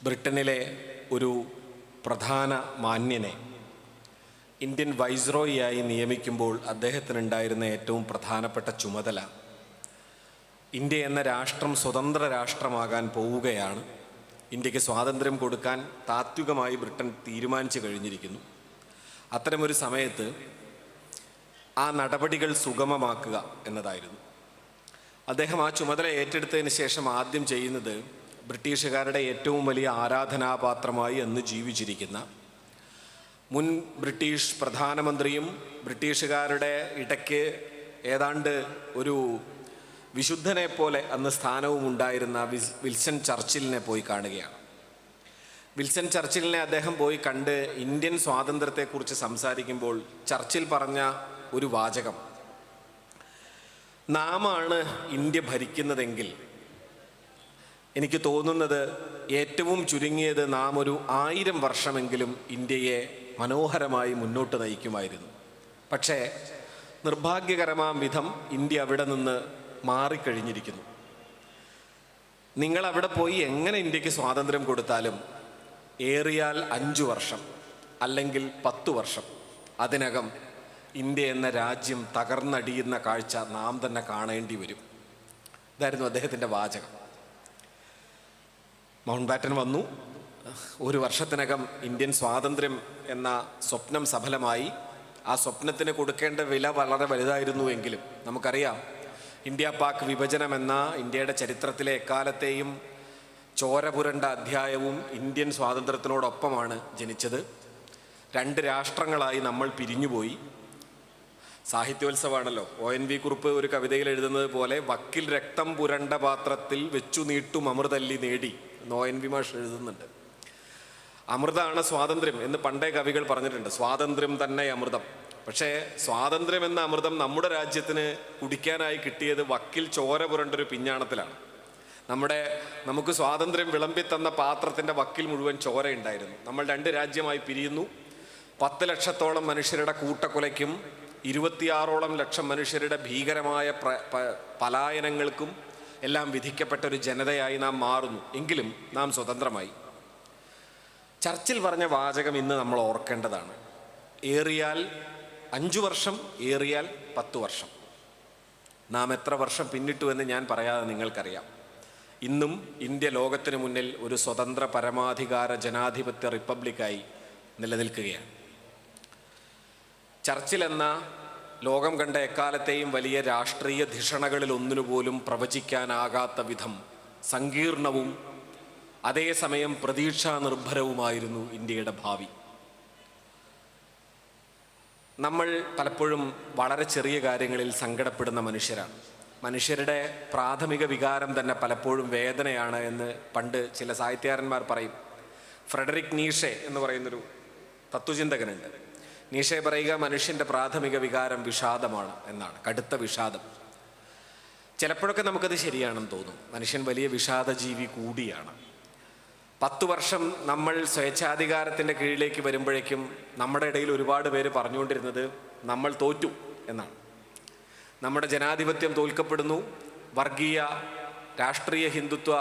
ബ്രിട്ടനിലെ ഒരു പ്രധാന മാന്യനെ ഇന്ത്യൻ വൈസ്രോയിയായി നിയമിക്കുമ്പോൾ അദ്ദേഹത്തിനുണ്ടായിരുന്ന ഏറ്റവും പ്രധാനപ്പെട്ട ചുമതല ഇന്ത്യ എന്ന രാഷ്ട്രം സ്വതന്ത്ര രാഷ്ട്രമാകാൻ പോവുകയാണ്. ഇന്ത്യക്ക് സ്വാതന്ത്ര്യം കൊടുക്കാൻ താത്വികമായി ബ്രിട്ടൻ തീരുമാനിച്ചു കഴിഞ്ഞിരിക്കുന്നു. അത്തരമൊരു സമയത്ത് ആ നടപടികൾ സുഗമമാക്കുക എന്നതായിരുന്നു. അദ്ദേഹം ആ ചുമതല ഏറ്റെടുത്തതിന് ശേഷം ആദ്യം ചെയ്യുന്നത് ബ്രിട്ടീഷുകാരുടെ ഏറ്റവും വലിയ ആരാധനാപാത്രമായി അന്ന് ജീവിച്ചിരിക്കുന്ന മുൻ ബ്രിട്ടീഷ് പ്രധാനമന്ത്രിയും ബ്രിട്ടീഷുകാരുടെ ഇടയ്ക്ക് ഏതാണ്ട് ഒരു വിശുദ്ധനെ പോലെ അന്ന് സ്ഥാനവും ഉണ്ടായിരുന്ന വിൽസൺ ചർച്ചിലിനെ പോയി കാണുകയാണ്. വിൽസൺ ചർച്ചിലിനെ അദ്ദേഹം പോയി കണ്ട് ഇന്ത്യൻ സ്വാതന്ത്ര്യത്തെക്കുറിച്ച് സംസാരിക്കുമ്പോൾ ചർച്ചിൽ പറഞ്ഞ ഒരു വാചകം, നാമാണ് ഇന്ത്യ ഭരിക്കുന്നതെങ്കിൽ എനിക്ക് തോന്നുന്നത് ഏറ്റവും ചുരുങ്ങിയത് നാം ഒരു 1000 വർഷമെങ്കിലും ഇന്ത്യയെ മനോഹരമായി മുന്നോട്ട് നയിക്കുമായിരുന്നു. പക്ഷേ നിർഭാഗ്യകരമാം വിധം ഇന്ത്യ അവിടെ നിന്ന് മാറിക്കഴിഞ്ഞിരിക്കുന്നു. നിങ്ങളവിടെ പോയി എങ്ങനെ ഇന്ത്യക്ക് സ്വാതന്ത്ര്യം കൊടുത്താലും ഏറിയാൽ 5 വർഷം അല്ലെങ്കിൽ 10 വർഷം അതിനകം ഇന്ത്യ എന്ന രാജ്യം തകർന്നടിയുന്ന കാഴ്ച നാം തന്നെ കാണേണ്ടി വരും. ഇതായിരുന്നു അദ്ദേഹത്തിൻ്റെ വാചകം. മൗണ്ട് ബാറ്റൻ വന്നു. 1 വർഷത്തിനകം ഇന്ത്യൻ സ്വാതന്ത്ര്യം എന്ന സ്വപ്നം സഫലമായി. ആ സ്വപ്നത്തിന് കൊടുക്കേണ്ട വില വളരെ വലുതായിരുന്നുവെങ്കിലും നമുക്കറിയാം, ഇന്ത്യ പാക് വിഭജനം എന്ന ഇന്ത്യയുടെ ചരിത്രത്തിലെ എക്കാലത്തെയും ചോര പുരണ്ട അധ്യായവും ഇന്ത്യൻ സ്വാതന്ത്ര്യത്തിനോടൊപ്പമാണ് ജനിച്ചത്. 2 രാഷ്ട്രങ്ങളായി നമ്മൾ പിരിഞ്ഞുപോയി. സാഹിത്യോത്സവമാണല്ലോ. ONV കുറുപ്പ് ഒരു കവിതയിൽ എഴുതുന്നത് പോലെ, വക്കിൽ രക്തം പുരണ്ട പാത്രത്തിൽ വെച്ചു നീട്ടും അമൃതല്ലി നേടി എന്ന് ONV മാഷ് എഴുതുന്നുണ്ട്. അമൃതാണ് സ്വാതന്ത്ര്യം എന്ന് പണ്ടേ കവികൾ പറഞ്ഞിട്ടുണ്ട്. സ്വാതന്ത്ര്യം തന്നെ അമൃതം. പക്ഷേ സ്വാതന്ത്ര്യം എന്ന അമൃതം നമ്മുടെ രാജ്യത്തിന് കുടിക്കാനായി കിട്ടിയത് വക്കിൽ ചോര പുരണ്ടൊരു പിഞ്ഞാണത്തിലാണ്. നമുക്ക് സ്വാതന്ത്ര്യം വിളമ്പിത്തന്ന പാത്രത്തിൻ്റെ വക്കിൽ മുഴുവൻ ചോരയുണ്ടായിരുന്നു. നമ്മൾ 2 രാജ്യമായി പിരിയുന്നു. 10 ലക്ഷത്തോളം മനുഷ്യരുടെ കൂട്ടക്കൊലയ്ക്കും 26ഓളം ലക്ഷം മനുഷ്യരുടെ ഭീകരമായ പലായനങ്ങൾക്കും എല്ലാം വിധിക്കപ്പെട്ടൊരു ജനതയായി നാം മാറുന്നു. എങ്കിലും നാം സ്വതന്ത്രമായി. ചർച്ചിൽ പറഞ്ഞ വാചകം ഇന്ന് നമ്മൾ ഓർക്കേണ്ടതാണ്. ഏറിയാൽ 5 വർഷം, ഏറിയാൽ 10 വർഷം. നാം എത്ര വർഷം പിന്നിട്ടു എന്ന് ഞാൻ പറയാതെ നിങ്ങൾക്കറിയാം. ഇന്നും ഇന്ത്യ ലോകത്തിന് മുന്നിൽ ഒരു സ്വതന്ത്ര പരമാധികാര ജനാധിപത്യ റിപ്പബ്ലിക്കായി നിലനിൽക്കുകയാണ്. ചർച്ചിൽ എന്ന ലോകം കണ്ട എക്കാലത്തെയും വലിയ രാഷ്ട്രീയ ധിഷണകളിൽ ഒന്നിനുപോലും പ്രവചിക്കാനാകാത്ത വിധം സങ്കീർണവും അതേസമയം പ്രതീക്ഷാ നിർഭരവുമായിരുന്നു ഇന്ത്യയുടെ ഭാവി. നമ്മൾ പലപ്പോഴും വളരെ ചെറിയ കാര്യങ്ങളിൽ സങ്കടപ്പെടുന്ന മനുഷ്യരാണ്. മനുഷ്യരുടെ പ്രാഥമിക വികാരം തന്നെ പലപ്പോഴും വേദനയാണ് എന്ന് പണ്ട് ചില സാഹിത്യകാരന്മാർ പറയും. ഫ്രെഡറിക് നീഷെ എന്ന് പറയുന്നൊരു തത്വചിന്തകനുണ്ട്. നീഷെ പറയുക, മനുഷ്യൻ്റെ പ്രാഥമിക വികാരം വിഷാദമാണ് എന്നാണ്, കടുത്ത വിഷാദം. ചിലപ്പോഴൊക്കെ നമുക്കത് ശരിയാണെന്ന് തോന്നും. മനുഷ്യൻ വലിയ വിഷാദജീവി കൂടിയാണ്. 10 വർഷം നമ്മൾ സ്വേച്ഛാധികാരത്തിൻ്റെ കീഴിലേക്ക് വരുമ്പോഴേക്കും നമ്മുടെ ഇടയിൽ ഒരുപാട് പേര് പറഞ്ഞുകൊണ്ടിരുന്നത് നമ്മൾ തോറ്റു എന്നാണ്. നമ്മുടെ ജനാധിപത്യം തോൽക്കപ്പെടുന്നു, വർഗീയ രാഷ്ട്രീയ ഹിന്ദുത്വ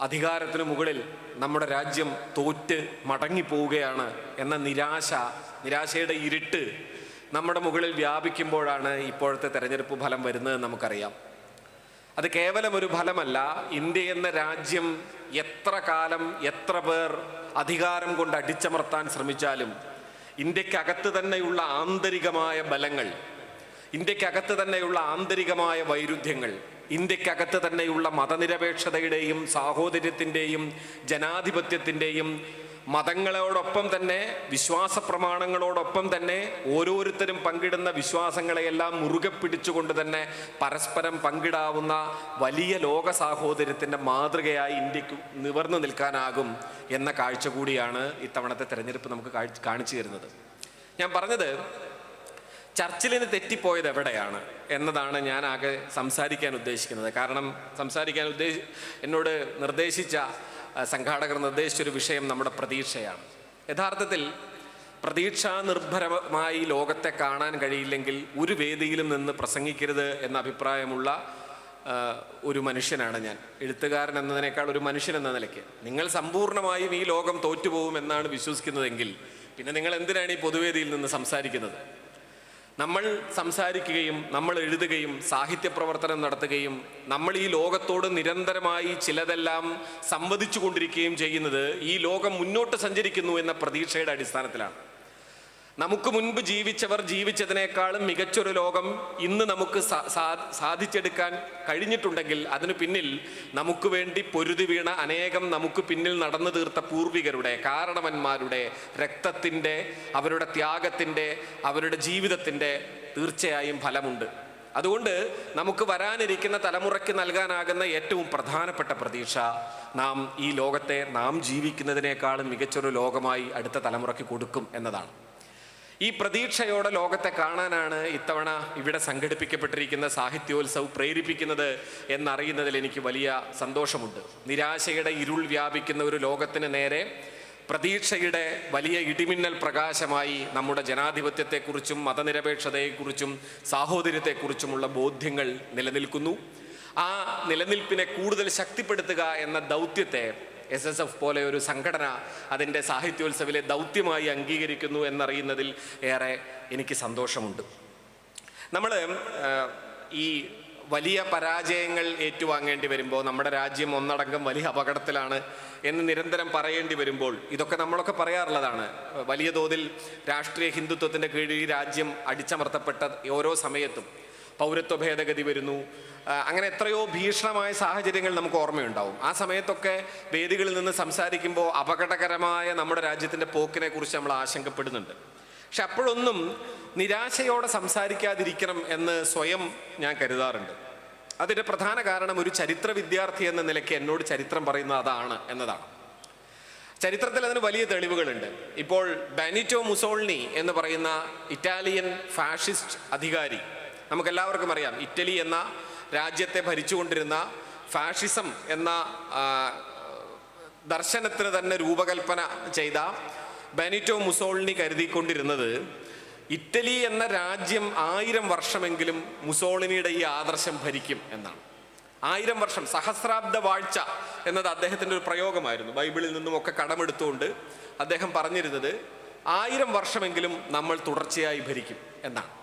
അധികാരത്തിന് മുകളിൽ നമ്മുടെ രാജ്യം തോറ്റ് മടങ്ങിപ്പോവുകയാണ് എന്ന നിരാശയുടെ ഇരുട്ട് നമ്മുടെ മുകളിൽ വ്യാപിക്കുമ്പോഴാണ് ഇപ്പോഴത്തെ തെരഞ്ഞെടുപ്പ് ഫലം വരുന്നത് നമുക്കറിയാം. അത് കേവലം ഒരു ഫലമല്ല. ഇന്ത്യ എന്ന രാജ്യം എത്ര കാലം എത്ര പേർ അധികാരം കൊണ്ട് അടിച്ചമർത്താൻ ശ്രമിച്ചാലും ഇന്ത്യക്കകത്ത് തന്നെയുള്ള ആന്തരികമായ ബലങ്ങൾ, ഇന്ത്യക്കകത്ത് തന്നെയുള്ള ആന്തരികമായ വൈരുദ്ധ്യങ്ങൾ, ഇന്ത്യക്കകത്ത് തന്നെയുള്ള മതനിരപേക്ഷതയുടെയും സാഹോദര്യത്തിൻ്റെയും ജനാധിപത്യത്തിൻ്റെയും മതങ്ങളോടൊപ്പം തന്നെ വിശ്വാസ പ്രമാണങ്ങളോടൊപ്പം തന്നെ ഓരോരുത്തരും പങ്കിടുന്ന വിശ്വാസങ്ങളെയെല്ലാം മുറുകെ പിടിച്ചുകൊണ്ട് തന്നെ പരസ്പരം പങ്കിടാവുന്ന വലിയ ലോക സാഹോദര്യത്തിൻ്റെ മാതൃകയായി ഇന്ത്യക്ക് നിവർന്നു നിൽക്കാനാകും എന്ന കാഴ്ച കൂടിയാണ് ഇത്തവണത്തെ തെരഞ്ഞെടുപ്പ് നമുക്ക് കാണിച്ചു തരുന്നത്. ഞാൻ പറഞ്ഞത്, ചർച്ചിലിന് തെറ്റിപ്പോയത് എവിടെയാണ് എന്നതാണ് ഞാൻ ആകെ സംസാരിക്കാൻ ഉദ്ദേശിക്കുന്നത്. കാരണം എന്നോട് സംഘാടകർ നിർദ്ദേശിച്ചൊരു വിഷയം നമ്മുടെ പ്രതീക്ഷയാണ്. യഥാർത്ഥത്തിൽ പ്രതീക്ഷാ നിർഭരമായി ലോകത്തെ കാണാൻ കഴിയില്ലെങ്കിൽ ഒരു വേദിയിലും നിന്ന് പ്രസംഗിക്കരുത് എന്ന അഭിപ്രായമുള്ള ഒരു മനുഷ്യനാണ് ഞാൻ, എഴുത്തുകാരൻ എന്നതിനേക്കാൾ ഒരു മനുഷ്യൻ എന്ന നിലയ്ക്ക്. നിങ്ങൾ സമ്പൂർണ്ണമായും ഈ ലോകം തോറ്റുപോകുമെന്നാണ് വിശ്വസിക്കുന്നതെങ്കിൽ പിന്നെ നിങ്ങൾ എന്തിനാണ് ഈ പൊതുവേദിയിൽ നിന്ന് സംസാരിക്കുന്നത്? നമ്മൾ സംസാരിക്കുകയും നമ്മൾ എഴുതുകയും സാഹിത്യ പ്രവർത്തനം നടത്തുകയും നമ്മൾ ഈ ലോകത്തോട് നിരന്തരമായി ചിലതെല്ലാം സംവദിച്ചു കൊണ്ടിരിക്കുകയും ചെയ്യുന്നത് ഈ ലോകം മുന്നോട്ട് സഞ്ചരിക്കുന്നു എന്ന പ്രതീക്ഷയുടെ അടിസ്ഥാനത്തിലാണ്. നമുക്ക് മുൻപ് ജീവിച്ചവർ ജീവിച്ചതിനേക്കാളും മികച്ചൊരു ലോകം ഇന്ന് നമുക്ക് സാധിച്ചെടുക്കാൻ കഴിഞ്ഞിട്ടുണ്ടെങ്കിൽ അതിനു പിന്നിൽ നമുക്ക് വേണ്ടി പൊരുതി വീണ അനേകം നമുക്ക് പിന്നിൽ നടന്നു തീർത്ത പൂർവികരുടെ, കാരണവന്മാരുടെ രക്തത്തിൻ്റെ, അവരുടെ ത്യാഗത്തിൻ്റെ, അവരുടെ ജീവിതത്തിൻ്റെ തീർച്ചയായും ഫലമുണ്ട്. അതുകൊണ്ട് നമുക്ക് വരാനിരിക്കുന്ന തലമുറയ്ക്ക് നൽകാനാകുന്ന ഏറ്റവും പ്രധാനപ്പെട്ട പ്രതീക്ഷ നാം ഈ ലോകത്തെ നാം ജീവിക്കുന്നതിനേക്കാളും മികച്ചൊരു ലോകമായി അടുത്ത തലമുറയ്ക്ക് കൊടുക്കും എന്നതാണ്. ഈ പ്രതീക്ഷയോടെ ലോകത്തെ കാണാനാണ് ഇത്തവണ ഇവിടെ സംഘടിപ്പിക്കപ്പെട്ടിരിക്കുന്ന സാഹിത്യോത്സവ് പ്രേരിപ്പിക്കുന്നത് എന്നറിയുന്നതിൽ എനിക്ക് വലിയ സന്തോഷമുണ്ട്. നിരാശയുടെ ഇരുൾ വ്യാപിക്കുന്ന ഒരു ലോകത്തിന് നേരെ പ്രതീക്ഷയുടെ വലിയ ഇടിമിന്നൽ പ്രകാശമായി നമ്മുടെ ജനാധിപത്യത്തെക്കുറിച്ചും മതനിരപേക്ഷതയെക്കുറിച്ചും സാഹോദര്യത്തെക്കുറിച്ചുമുള്ള ബോധ്യങ്ങൾ നിലനിൽക്കുന്നു. ആ നിലനിൽപ്പിനെ കൂടുതൽ ശക്തിപ്പെടുത്തുക എന്ന ദൗത്യത്തെ SSF പോലെ ഒരു സംഘടന അതിൻ്റെ സാഹിത്യോത്സവിലെ ദൗത്യമായി അംഗീകരിക്കുന്നു എന്നറിയുന്നതിൽ ഏറെ എനിക്ക് സന്തോഷമുണ്ട്. നമ്മൾ ഈ വലിയ പരാജയങ്ങൾ ഏറ്റുവാങ്ങേണ്ടി വരുമ്പോൾ, നമ്മുടെ രാജ്യം ഒന്നടങ്കം വലിയ അപകടത്തിലാണ് എന്ന് നിരന്തരം പറയേണ്ടി വരുമ്പോൾ, ഇതൊക്കെ നമ്മളൊക്കെ പറയാറുള്ളതാണ്. വലിയ തോതിൽ രാഷ്ട്രീയ ഹിന്ദുത്വത്തിൻ്റെ കീഴിൽ ഈ രാജ്യം അടിച്ചമർത്തപ്പെട്ട ഓരോ സമയത്തും പൗരത്വ ഭേദഗതി വരുന്നു, അങ്ങനെ എത്രയോ ഭീഷണമായ സാഹചര്യങ്ങൾ നമുക്ക് ഓർമ്മയുണ്ടാവും. ആ സമയത്തൊക്കെ വേദികളിൽ നിന്ന് സംസാരിക്കുമ്പോൾ അപകടകരമായ നമ്മുടെ രാജ്യത്തിൻ്റെ പോക്കിനെ കുറിച്ച് നമ്മൾ ആശങ്കപ്പെടുന്നുണ്ട്. പക്ഷെ അപ്പോഴൊന്നും നിരാശയോടെ സംസാരിക്കാതിരിക്കണം എന്ന് സ്വയം ഞാൻ കരുതാറുണ്ട്. അതിൻ്റെ പ്രധാന കാരണം ഒരു ചരിത്ര വിദ്യാർത്ഥി എന്ന നിലയ്ക്ക് എന്നോട് ചരിത്രം പറയുന്നത് അതാണ് എന്നതാണ്. ചരിത്രത്തിൽ അതിന് വലിയ തെളിവുകളുണ്ട്. ഇപ്പോൾ ബെനിറ്റോ മുസോളിനി എന്ന് പറയുന്ന ഇറ്റാലിയൻ ഫാഷിസ്റ്റ് അധികാരി, നമുക്കെല്ലാവർക്കും അറിയാം, ഇറ്റലി എന്ന രാജ്യത്തെ ഭരിച്ചുകൊണ്ടിരുന്ന ഫാഷിസം എന്ന ദർശനത്തിന് തന്നെ രൂപകൽപ്പന ചെയ്ത ബെനിറ്റോ മുസോളിനി കരുതിക്കൊണ്ടിരുന്നത് ഇറ്റലി എന്ന രാജ്യം 1000 വർഷമെങ്കിലും മുസോളിനിയുടെ ഈ ആദർശം ഭരിക്കും എന്നാണ്. 1000 വർഷം, സഹസ്രാബ്ദ വാഴ്ച എന്നത് അദ്ദേഹത്തിൻ്റെ ഒരു പ്രയോഗമായിരുന്നു. ബൈബിളിൽ നിന്നുമൊക്കെ കടമെടുത്തുകൊണ്ട് അദ്ദേഹം പറഞ്ഞിരുന്നത് 1000 വർഷമെങ്കിലും നമ്മൾ തുടർച്ചയായി ഭരിക്കും എന്നാണ്.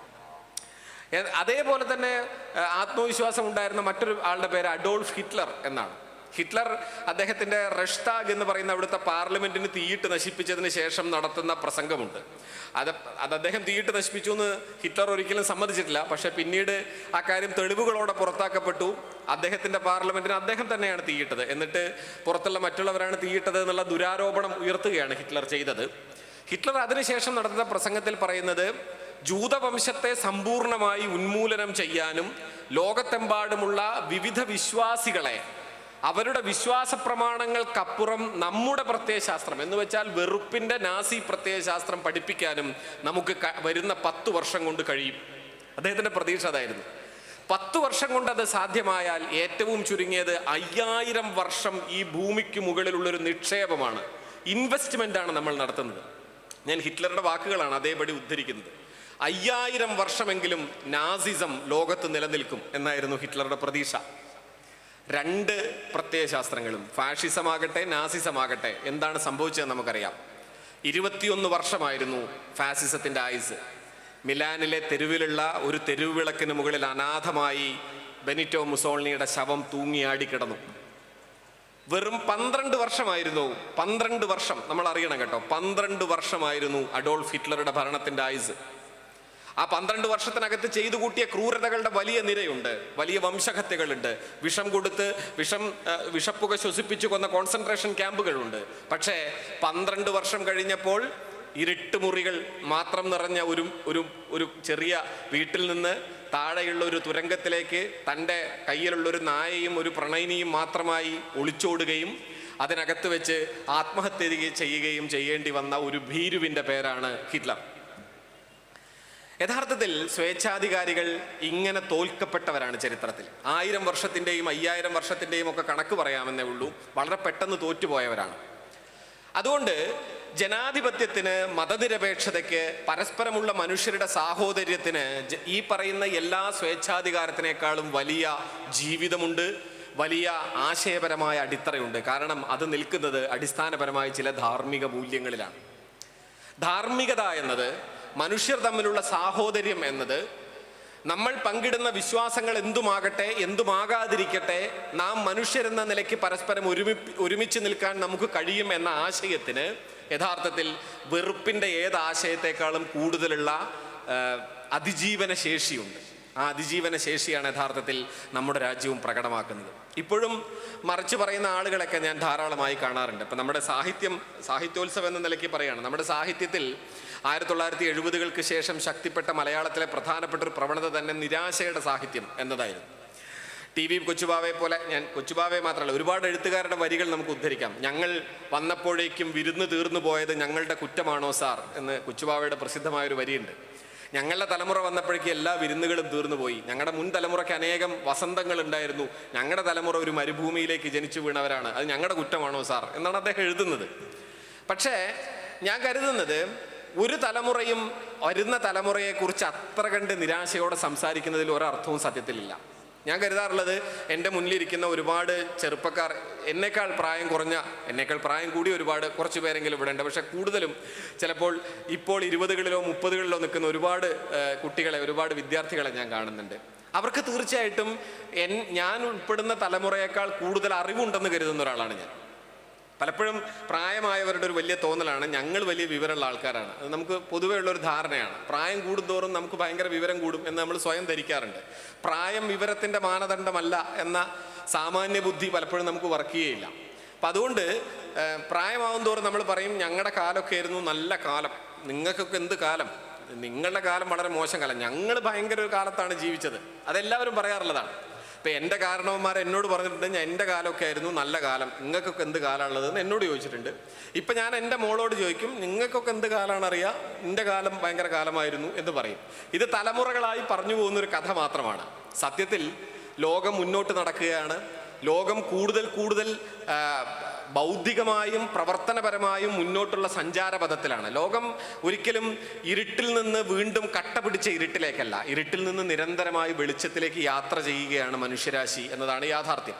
അതേപോലെ തന്നെ ആത്മവിശ്വാസം ഉണ്ടായിരുന്ന മറ്റൊരു ആളുടെ പേര് അഡോൾഫ് ഹിറ്റ്ലർ എന്നാണ്. ഹിറ്റ്ലർ അദ്ദേഹത്തിൻ്റെ റഷ്ടാഗ് എന്ന് പറയുന്ന അവിടുത്തെ പാർലമെന്റിന് തീയിട്ട് നശിപ്പിച്ചതിന് ശേഷം നടത്തുന്ന പ്രസംഗമുണ്ട്. അത് അദ്ദേഹം തീയിട്ട് നശിപ്പിച്ചു എന്ന് ഹിറ്റ്ലർ ഒരിക്കലും സമ്മതിച്ചിട്ടില്ല. പക്ഷെ പിന്നീട് ആ കാര്യം തെളിവുകളോടെ പുറത്താക്കപ്പെട്ടു. അദ്ദേഹത്തിൻ്റെ പാർലമെന്റിന് അദ്ദേഹം തന്നെയാണ് തീയിട്ടത്, എന്നിട്ട് പുറത്തുള്ള മറ്റുള്ളവരാണ് തീയിട്ടത് എന്നുള്ള ദുരാരോപണം ഉയർത്തുകയാണ് ഹിറ്റ്ലർ ചെയ്തത്. ഹിറ്റ്ലർ അതിനുശേഷം നടത്തുന്ന പ്രസംഗത്തിൽ പറയുന്നത് ജൂതവംശത്തെ സമ്പൂർണമായി ഉന്മൂലനം ചെയ്യാനും ലോകത്തെമ്പാടുമുള്ള വിവിധ വിശ്വാസികളെ അവരുടെ വിശ്വാസ പ്രമാണങ്ങൾക്കപ്പുറം നമ്മുടെ പ്രത്യയശാസ്ത്രം എന്ന് വെച്ചാൽ വെറുപ്പിൻ്റെ നാസി പ്രത്യയശാസ്ത്രം പഠിപ്പിക്കാനും നമുക്ക് വരുന്ന 10 വർഷം കൊണ്ട് കഴിയും. അദ്ദേഹത്തിൻ്റെ പ്രതീക്ഷ അതായിരുന്നു. 10 വർഷം കൊണ്ട് അത് സാധ്യമായാൽ ഏറ്റവും ചുരുങ്ങിയത് 5000 വർഷം ഈ ഭൂമിക്ക് മുകളിലുള്ളൊരു നിക്ഷേപമാണ്, ഇൻവെസ്റ്റ്മെൻ്റാണ് നമ്മൾ നടത്തുന്നത്. ഞാൻ ഹിറ്റ്ലറുടെ വാക്കുകളാണ് അതേപടി ഉദ്ധരിക്കുന്നത്. 5000 വർഷമെങ്കിലും നാസിസം ലോകത്ത് നിലനിൽക്കും എന്നായിരുന്നു ഹിറ്റ്ലറുടെ പ്രതീക്ഷ. 2 പ്രത്യയശാസ്ത്രങ്ങളും, ഫാഷിസമാകട്ടെ നാസിസമാകട്ടെ, എന്താണ് സംഭവിച്ചതെന്ന് നമുക്കറിയാം. 21 വർഷമായിരുന്നു ഫാസിസത്തിൻ്റെ ആയുസ്. മിലാനിലെ തെരുവിലുള്ള ഒരു തെരുവ് വിളക്കിന് മുകളിൽ അനാഥമായി ബെനിറ്റോ മുസോളിനിയുടെ ശവം തൂങ്ങിയാടി കിടന്നു. വെറും 12 വർഷമായിരുന്നു, 12 വർഷം നമ്മൾ അറിയണം കേട്ടോ, 12 വർഷമായിരുന്നു അഡോൾഫ് ഹിറ്റ്ലറുടെ ഭരണത്തിൻ്റെ ആയുസ്. ആ 12 വർഷത്തിനകത്ത് ചെയ്തു കൂട്ടിയ ക്രൂരതകളുടെ വലിയ നിരയുണ്ട്, വലിയ വംശഹത്യകളുണ്ട്. വിഷം കൊടുത്ത് വിഷപ്പുക ശ്വസിപ്പിച്ചു കൊന്ന കോൺസെൻട്രേഷൻ ക്യാമ്പുകളുണ്ട്. പക്ഷേ 12 വർഷം കഴിഞ്ഞപ്പോൾ ഇരുട്ട് മുറികൾ മാത്രം നിറഞ്ഞ ഒരു ചെറിയ വീട്ടിൽ നിന്ന് താഴെയുള്ള ഒരു തുരങ്കത്തിലേക്ക് തൻ്റെ കയ്യിലുള്ളൊരു നായയും ഒരു പ്രണയിനിയും മാത്രമായി ഒളിച്ചോടുകയും അതിനകത്ത് വെച്ച് ആത്മഹത്യ ചെയ്യുകയും ചെയ്യേണ്ടി വന്ന ഒരു ഭീരുവിൻ്റെ പേരാണ് ഹിറ്റ്ലർ. യഥാർത്ഥത്തിൽ സ്വേച്ഛാധികാരികൾ ഇങ്ങനെ തോൽക്കപ്പെട്ടവരാണ് ചരിത്രത്തിൽ. 1000 വർഷത്തിൻ്റെയും 5000 വർഷത്തിൻ്റെയും ഒക്കെ കണക്ക് പറയാമെന്നേ ഉള്ളൂ, വളരെ പെട്ടെന്ന് തോറ്റുപോയവരാണ്. അതുകൊണ്ട് ജനാധിപത്യത്തിന്, മതനിരപേക്ഷതയ്ക്ക്, പരസ്പരമുള്ള മനുഷ്യരുടെ സാഹോദര്യത്തിന് ഈ പറയുന്ന എല്ലാ സ്വേച്ഛാധികാരത്തിനേക്കാളും വലിയ ജീവിതമുണ്ട്, വലിയ ആശയപരമായ അടിത്തറയുണ്ട്. കാരണം അത് നിൽക്കുന്നത് അടിസ്ഥാനപരമായ ചില ധാർമ്മിക മൂല്യങ്ങളിലാണ്. ധാർമ്മികത എന്നത്, മനുഷ്യർ തമ്മിലുള്ള സാഹോദര്യം എന്നത്, നമ്മൾ പങ്കിടുന്ന വിശ്വാസങ്ങൾ എന്തുമാകട്ടെ എന്തുമാകാതിരിക്കട്ടെ, നാം മനുഷ്യരെന്ന നിലയ്ക്ക് പരസ്പരം ഒരുമിച്ച് നിൽക്കാൻ നമുക്ക് കഴിയും എന്ന ആശയത്തിന് യഥാർത്ഥത്തിൽ വെറുപ്പിൻ്റെ ഏത് ആശയത്തെക്കാളും കൂടുതലുള്ള അതിജീവന ശേഷിയുണ്ട്. ആ അതിജീവന ശേഷിയാണ് യഥാർത്ഥത്തിൽ നമ്മുടെ രാജ്യവും പ്രകടമാക്കുന്നത്. ഇപ്പോഴും മറിച്ച് പറയുന്ന ആളുകളൊക്കെ ഞാൻ ധാരാളമായി കാണാറുണ്ട്. ഇപ്പം നമ്മുടെ സാഹിത്യോത്സവം എന്ന നിലയ്ക്ക് പറയുകയാണ്, നമ്മുടെ സാഹിത്യത്തിൽ 1970-കൾക്ക് ശേഷം ശക്തിപ്പെട്ട മലയാളത്തിലെ പ്രധാനപ്പെട്ട ഒരു പ്രവണത തന്നെ നിരാശയുടെ സാഹിത്യം എന്നതായിരുന്നു. ടി വി കൊച്ചുബാവയെ പോലെ, ഞാൻ കൊച്ചുബാവയെ മാത്രമല്ല ഒരുപാട് എഴുത്തുകാരുടെ വരികൾ നമുക്ക് ഉദ്ധരിക്കാം. ഞങ്ങൾ വന്നപ്പോഴേക്കും വിരുന്ന് തീർന്നു പോയത് ഞങ്ങളുടെ കുറ്റമാണോ സാർ എന്ന് കൊച്ചുബാവയുടെ പ്രസിദ്ധമായൊരു വരിയുണ്ട്. ഞങ്ങളുടെ തലമുറ വന്നപ്പോഴേക്കും എല്ലാ വിരുന്നുകളും തീർന്നു പോയി, ഞങ്ങളുടെ മുൻ തലമുറയ്ക്ക് അനേകം വസന്തങ്ങൾ ഉണ്ടായിരുന്നു, ഞങ്ങളുടെ തലമുറ ഒരു മരുഭൂമിയിലേക്ക് ജനിച്ചു വീണവരാണ്, അത് ഞങ്ങളുടെ കുറ്റമാണോ സാർ എന്നാണ് അദ്ദേഹം എഴുതുന്നത്. പക്ഷേ ഞാൻ കരുതുന്നത് ഒരു തലമുറയും വരുന്ന തലമുറയെക്കുറിച്ച് അത്ര കണ്ട് നിരാശയോടെ സംസാരിക്കുന്നതിൽ ഒരർത്ഥവും സത്യത്തിലില്ല. ഞാൻ കരുതാറുള്ളത്, എൻ്റെ മുന്നിലിരിക്കുന്ന ഒരുപാട് ചെറുപ്പക്കാർ, എന്നേക്കാൾ പ്രായം കുറഞ്ഞ, എന്നേക്കാൾ പ്രായം കൂടി കുറച്ച് പേരെങ്കിലും ഇവിടെ ഉണ്ട്. പക്ഷെ കൂടുതലും ചിലപ്പോൾ ഇപ്പോൾ 20-കളിലോ 30-കളിലോ നിൽക്കുന്ന ഒരുപാട് കുട്ടികളെ, ഒരുപാട് വിദ്യാർത്ഥികളെ ഞാൻ കാണുന്നുണ്ട്. അവർക്ക് തീർച്ചയായിട്ടും ഞാൻ ഉൾപ്പെടുന്ന തലമുറയേക്കാൾ കൂടുതൽ അറിവുണ്ടെന്ന് കരുതുന്ന ഒരാളാണ് ഞാൻ. പലപ്പോഴും പ്രായമായവരുടെ ഒരു വലിയ തോന്നലാണ് ഞങ്ങൾ വലിയ വിവരമുള്ള ആൾക്കാരാണ്. അത് നമുക്ക് പൊതുവേ ഉള്ളൊരു ധാരണയാണ്. പ്രായം കൂടുന്തോറും നമുക്ക് ഭയങ്കര വിവരം കൂടും എന്ന് നമ്മൾ സ്വയം ധരിക്കാറുണ്ട്. പ്രായം വിവരത്തിൻ്റെ മാനദണ്ഡമല്ല എന്ന സാമാന്യ ബുദ്ധി പലപ്പോഴും നമുക്ക് വർക്ക് ചെയ്യില്ല. അപ്പം അതുകൊണ്ട് പ്രായമാവും തോറും നമ്മൾ പറയും ഞങ്ങളുടെ കാലമൊക്കെ ആയിരുന്നു നല്ല കാലം, നിങ്ങൾക്കൊക്കെ എന്ത് കാലം, നിങ്ങളുടെ കാലം വളരെ മോശം കാലം, ഞങ്ങൾ ഭയങ്കര ഒരു കാലത്താണ് ജീവിച്ചത്. അതെല്ലാവരും പറയാറുള്ളതാണ്. ഇപ്പം എൻ്റെ കാരണവന്മാർ എന്നോട് പറഞ്ഞിട്ടുണ്ട് എൻ്റെ കാലമൊക്കെ ആയിരുന്നു നല്ല കാലം, നിങ്ങൾക്കൊക്കെ എന്ത് കാലമുള്ളതെന്ന് എന്നോട് ചോദിച്ചിട്ടുണ്ട്. ഇപ്പം ഞാൻ എൻ്റെ മോളോട് ചോദിക്കും നിങ്ങൾക്കൊക്കെ എന്ത് കാലമാണ് അറിയാം, എൻ്റെ കാലം ഭയങ്കര കാലമായിരുന്നു എന്ന് പറയും. ഇത് തലമുറകളായി പറഞ്ഞു പോകുന്നൊരു കഥ മാത്രമാണ്. സത്യത്തിൽ ലോകം മുന്നോട്ട് നടക്കുകയാണ്. ലോകം കൂടുതൽ ബൗദ്ധികമായും പ്രവർത്തനപരമായും മുന്നോട്ടുള്ള സഞ്ചാരപഥത്തിലാണ്. ലോകം ഒരിക്കലും ഇരുട്ടിൽ നിന്ന് വീണ്ടും കട്ട പിടിച്ച ഇരുട്ടിലേക്കല്ല, ഇരുട്ടിൽ നിന്ന് നിരന്തരമായി വെളിച്ചത്തിലേക്ക് യാത്ര ചെയ്യുകയാണ് മനുഷ്യരാശി എന്നതാണ് യാഥാർത്ഥ്യം.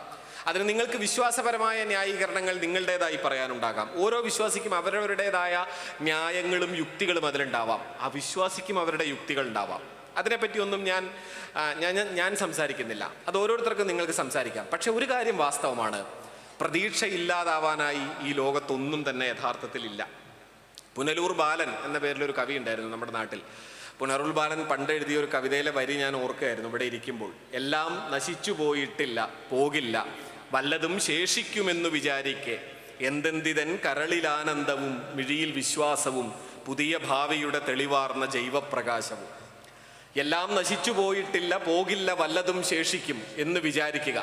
അതിന് നിങ്ങൾക്ക് വിശ്വാസപരമായ ന്യായീകരണങ്ങൾ നിങ്ങളുടേതായി പറയാനുണ്ടാകാം. ഓരോ വിശ്വാസിക്കും അവരവരുടേതായ ന്യായങ്ങളും യുക്തികളും അതിലുണ്ടാവാം. അവിശ്വാസിക്കും അവരുടെ യുക്തികൾ ഉണ്ടാവാം. അതിനെപ്പറ്റിയൊന്നും ഞാൻ സംസാരിക്കുന്നില്ല. അത് ഓരോരുത്തർക്കും നിങ്ങൾക്ക് സംസാരിക്കാം. പക്ഷെ ഒരു കാര്യം വാസ്തവമാണ്, പ്രതീക്ഷ ഇല്ലാതാവാനായി ഈ ലോകത്തൊന്നും തന്നെ യഥാർത്ഥത്തിലില്ല. പുനലൂർ ബാലൻ എന്ന പേരിലൊരു കവി ഉണ്ടായിരുന്നു നമ്മുടെ നാട്ടിൽ. പുനലൂർ ബാലൻ പണ്ട് എഴുതിയ ഒരു കവിതയിലെ വരി ഞാൻ ഓർക്കുകയായിരുന്നു ഇവിടെ ഇരിക്കുമ്പോൾ. എല്ലാം നശിച്ചു പോയിട്ടില്ല, പോകില്ല, വല്ലതും ശേഷിക്കുമെന്നു വിചാരിക്കെ, എന്തെന്തിതൻ കരളിലാനന്ദവും മിഴിയിൽ വിശ്വാസവും പുതിയ ഭാവിയുടെ തെളിവാർന്ന ജൈവപ്രകാശവും. എല്ലാം നശിച്ചു പോയിട്ടില്ല, പോകില്ല, വല്ലതും ശേഷിക്കും എന്ന് വിചാരിക്കുക.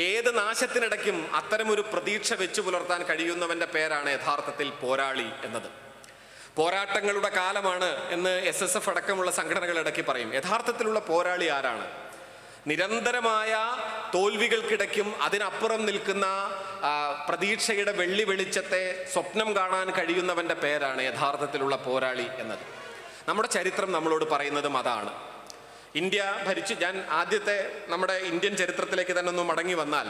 ഏത് നാശത്തിനിടയ്ക്കും അത്തരമൊരു പ്രതീക്ഷ വെച്ചു പുലർത്താൻ കഴിയുന്നവൻ്റെ പേരാണ് യഥാർത്ഥത്തിൽ പോരാളി എന്നത്. പോരാട്ടങ്ങളുടെ കാലമാണ് എന്ന് SSF അടക്കമുള്ള സംഘടനകൾ ഇടയ്ക്ക് പറയും. യഥാർത്ഥത്തിലുള്ള പോരാളി ആരാണ്? നിരന്തരമായ തോൽവികൾക്കിടയ്ക്കും അതിനപ്പുറം നിൽക്കുന്ന പ്രതീക്ഷയുടെ വെള്ളി വെളിച്ചത്തെ സ്വപ്നം കാണാൻ കഴിയുന്നവൻ്റെ പേരാണ് യഥാർത്ഥത്തിലുള്ള പോരാളി എന്നത്. നമ്മുടെ ചരിത്രം നമ്മളോട് പറയുന്നതും അതാണ്. ഇന്ത്യ ഭരിച്ച്, ഞാൻ ആദ്യത്തെ നമ്മുടെ ഇന്ത്യൻ ചരിത്രത്തിലേക്ക് തന്നെ ഒന്ന് മടങ്ങി വന്നാൽ,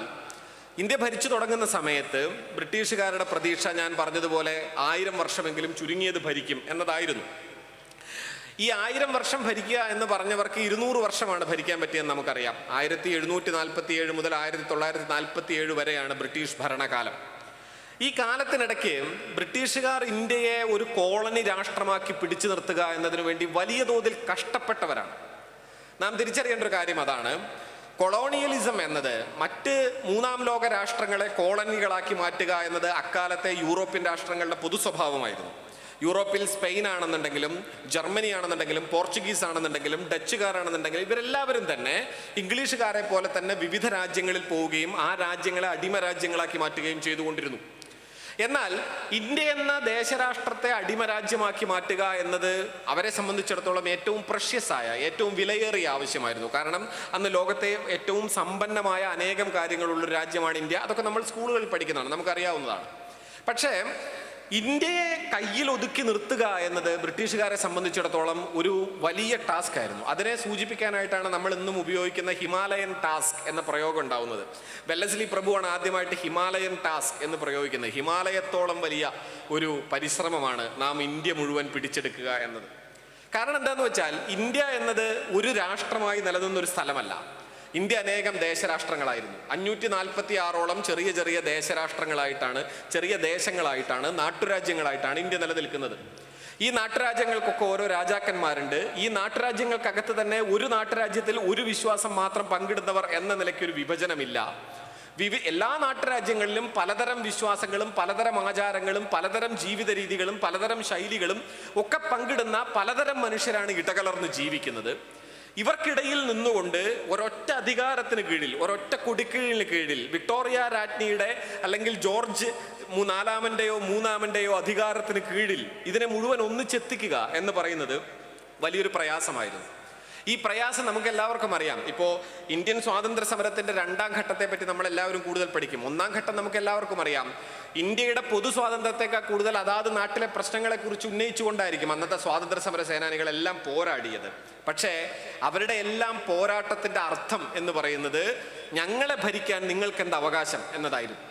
ഇന്ത്യ ഭരിച്ചു തുടങ്ങുന്ന സമയത്ത് ബ്രിട്ടീഷുകാരുടെ പ്രതീക്ഷ ഞാൻ പറഞ്ഞതുപോലെ 1000 വർഷമെങ്കിലും ചുരുങ്ങിയത് ഭരിക്കും എന്നതായിരുന്നു. ഈ 1000 വർഷം ഭരിക്കുക എന്ന് പറഞ്ഞവർക്ക് 200 വർഷമാണ് ഭരിക്കാൻ പറ്റിയെന്ന് നമുക്കറിയാം. 1747 മുതൽ 1947 വരെയാണ് ബ്രിട്ടീഷ് ഭരണകാലം. ഈ കാലത്തിനിടയ്ക്ക് ബ്രിട്ടീഷുകാർ ഇന്ത്യയെ ഒരു കോളനി രാഷ്ട്രമാക്കി പിടിച്ചു നിർത്തുക എന്നതിനു വേണ്ടി വലിയ തോതിൽ കഷ്ടപ്പെട്ടവരാണ്. നാം തിരിച്ചറിയേണ്ട ഒരു കാര്യം അതാണ്. കൊളോണിയലിസം എന്നത് മറ്റ് മൂന്നാം ലോക രാഷ്ട്രങ്ങളെ കോളനികളാക്കി മാറ്റുക എന്നത് അക്കാലത്തെ യൂറോപ്യൻ രാഷ്ട്രങ്ങളുടെ പൊതു സ്വഭാവമായിരുന്നു. യൂറോപ്പിൽ സ്പെയിൻ ആണെന്നുണ്ടെങ്കിലും ജർമ്മനി ആണെന്നുണ്ടെങ്കിലും പോർച്ചുഗീസ് ആണെന്നുണ്ടെങ്കിലും ഡച്ചുകാരാണെന്നുണ്ടെങ്കിലും ഇവരെല്ലാവരും തന്നെ ഇംഗ്ലീഷുകാരെ പോലെ തന്നെ വിവിധ രാജ്യങ്ങളിൽ പോവുകയും ആ രാജ്യങ്ങളെ അടിമ രാജ്യങ്ങളാക്കി മാറ്റുകയും ചെയ്തുകൊണ്ടിരുന്നു. എന്നാൽ ഇന്ത്യ എന്ന ദേശരാഷ്ട്രത്തെ അടിമരാജ്യമാക്കി മാറ്റുക എന്നത് അവരെ സംബന്ധിച്ചിടത്തോളം ഏറ്റവും പ്രഷ്യസായ, ഏറ്റവും വിലയേറിയ ആവശ്യമായിരുന്നു. കാരണം അന്ന് ലോകത്തെ ഏറ്റവും സമ്പന്നമായ അനേകം കാര്യങ്ങളുള്ളൊരു രാജ്യമാണ് ഇന്ത്യ. അതൊക്കെ നമ്മൾ സ്കൂളുകളിൽ പഠിക്കുന്നതാണ്, നമുക്കറിയാവുന്നതാണ്. പക്ഷേ ഇന്ത്യയെ കയ്യിൽ ഒതുക്കി നിർത്തുക എന്നത് ബ്രിട്ടീഷുകാരെ സംബന്ധിച്ചിടത്തോളം ഒരു വലിയ ടാസ്ക് ആയിരുന്നു. അതിനെ സൂചിപ്പിക്കാനായിട്ടാണ് നമ്മൾ ഇന്നും ഉപയോഗിക്കുന്ന ഹിമാലയൻ ടാസ്ക് എന്ന പ്രയോഗം ഉണ്ടാവുന്നത്. വെല്ലസ്ലി പ്രഭുവാണ് ആദ്യമായിട്ട് ഹിമാലയൻ ടാസ്ക് എന്ന് പ്രയോഗിക്കുന്നത്. ഹിമാലയത്തോളം വലിയ ഒരു പരിശ്രമമാണ് നാം ഇന്ത്യ മുഴുവൻ പിടിച്ചെടുക്കുക എന്നത്. കാരണം എന്താണെന്ന് വെച്ചാൽ ഇന്ത്യ എന്നത് ഒരു രാഷ്ട്രമായി നിലനിന്നൊരു സ്ഥലമല്ല. ഇന്ത്യ അനേകം ദേശരാഷ്ട്രങ്ങളായിരുന്നു. 546ഓളം ചെറിയ ചെറിയ ദേശരാഷ്ട്രങ്ങളായിട്ടാണ്, ചെറിയ ദേശങ്ങളായിട്ടാണ്, നാട്ടുരാജ്യങ്ങളായിട്ടാണ് ഇന്ത്യ നിലനിൽക്കുന്നത്. ഈ നാട്ടുരാജ്യങ്ങൾക്കൊക്കെ ഓരോ രാജാക്കന്മാരുണ്ട്. ഈ നാട്ടുരാജ്യങ്ങൾക്കകത്ത് തന്നെ ഒരു നാട്ടുരാജ്യത്തിൽ ഒരു വിശ്വാസം മാത്രം പങ്കിടുന്നവർ എന്ന നിലയ്ക്കൊരു വിഭജനമില്ല. എല്ലാ നാട്ടുരാജ്യങ്ങളിലും പലതരം വിശ്വാസങ്ങളും പലതരം ആചാരങ്ങളും പലതരം ജീവിത രീതികളും പലതരം ശൈലികളും ഒക്കെ പങ്കിടുന്ന പലതരം മനുഷ്യരാണ് ഇടകലർന്ന് ജീവിക്കുന്നത്. ഇവർക്കിടയിൽ നിന്നുകൊണ്ട് ഒരൊറ്റ അധികാരത്തിന് കീഴിൽ, ഒരൊറ്റ കൊടിക്കീഴിന് കീഴിൽ വിക്ടോറിയ രാജ്ഞിയുടെ അല്ലെങ്കിൽ ജോർജ് നാലാമൻ്റെയോ മൂന്നാമൻ്റെയോ അധികാരത്തിന് കീഴിൽ ഇതിനെ മുഴുവൻ ഒന്നിച്ചെത്തിക്കുക എന്ന് പറയുന്നത് വലിയൊരു പ്രയാസമായിരുന്നു. ഈ പ്രയാസം നമുക്ക് എല്ലാവർക്കും അറിയാം. ഇപ്പോൾ ഇന്ത്യൻ സ്വാതന്ത്ര്യ സമരത്തിൻ്റെ 2ാം ഘട്ടത്തെ പറ്റി നമ്മളെല്ലാവരും കൂടുതൽ പഠിക്കും. 1ാം ഘട്ടം നമുക്ക് എല്ലാവർക്കും അറിയാം. ഇന്ത്യയുടെ പൊതു സ്വാതന്ത്ര്യത്തെക്കാൾ കൂടുതൽ അതാത് നാട്ടിലെ പ്രശ്നങ്ങളെക്കുറിച്ച് ഉന്നയിച്ചുകൊണ്ടായിരിക്കും അന്നത്തെ സ്വാതന്ത്ര്യ സമര സേനാനികളെല്ലാം പോരാടിയത്. പക്ഷേ അവരുടെ എല്ലാം പോരാട്ടത്തിൻ്റെ അർത്ഥം എന്ന് പറയുന്നത് ഞങ്ങളെ ഭരിക്കാൻ നിങ്ങൾക്കെന്ത് അവകാശം എന്നതായിരുന്നു.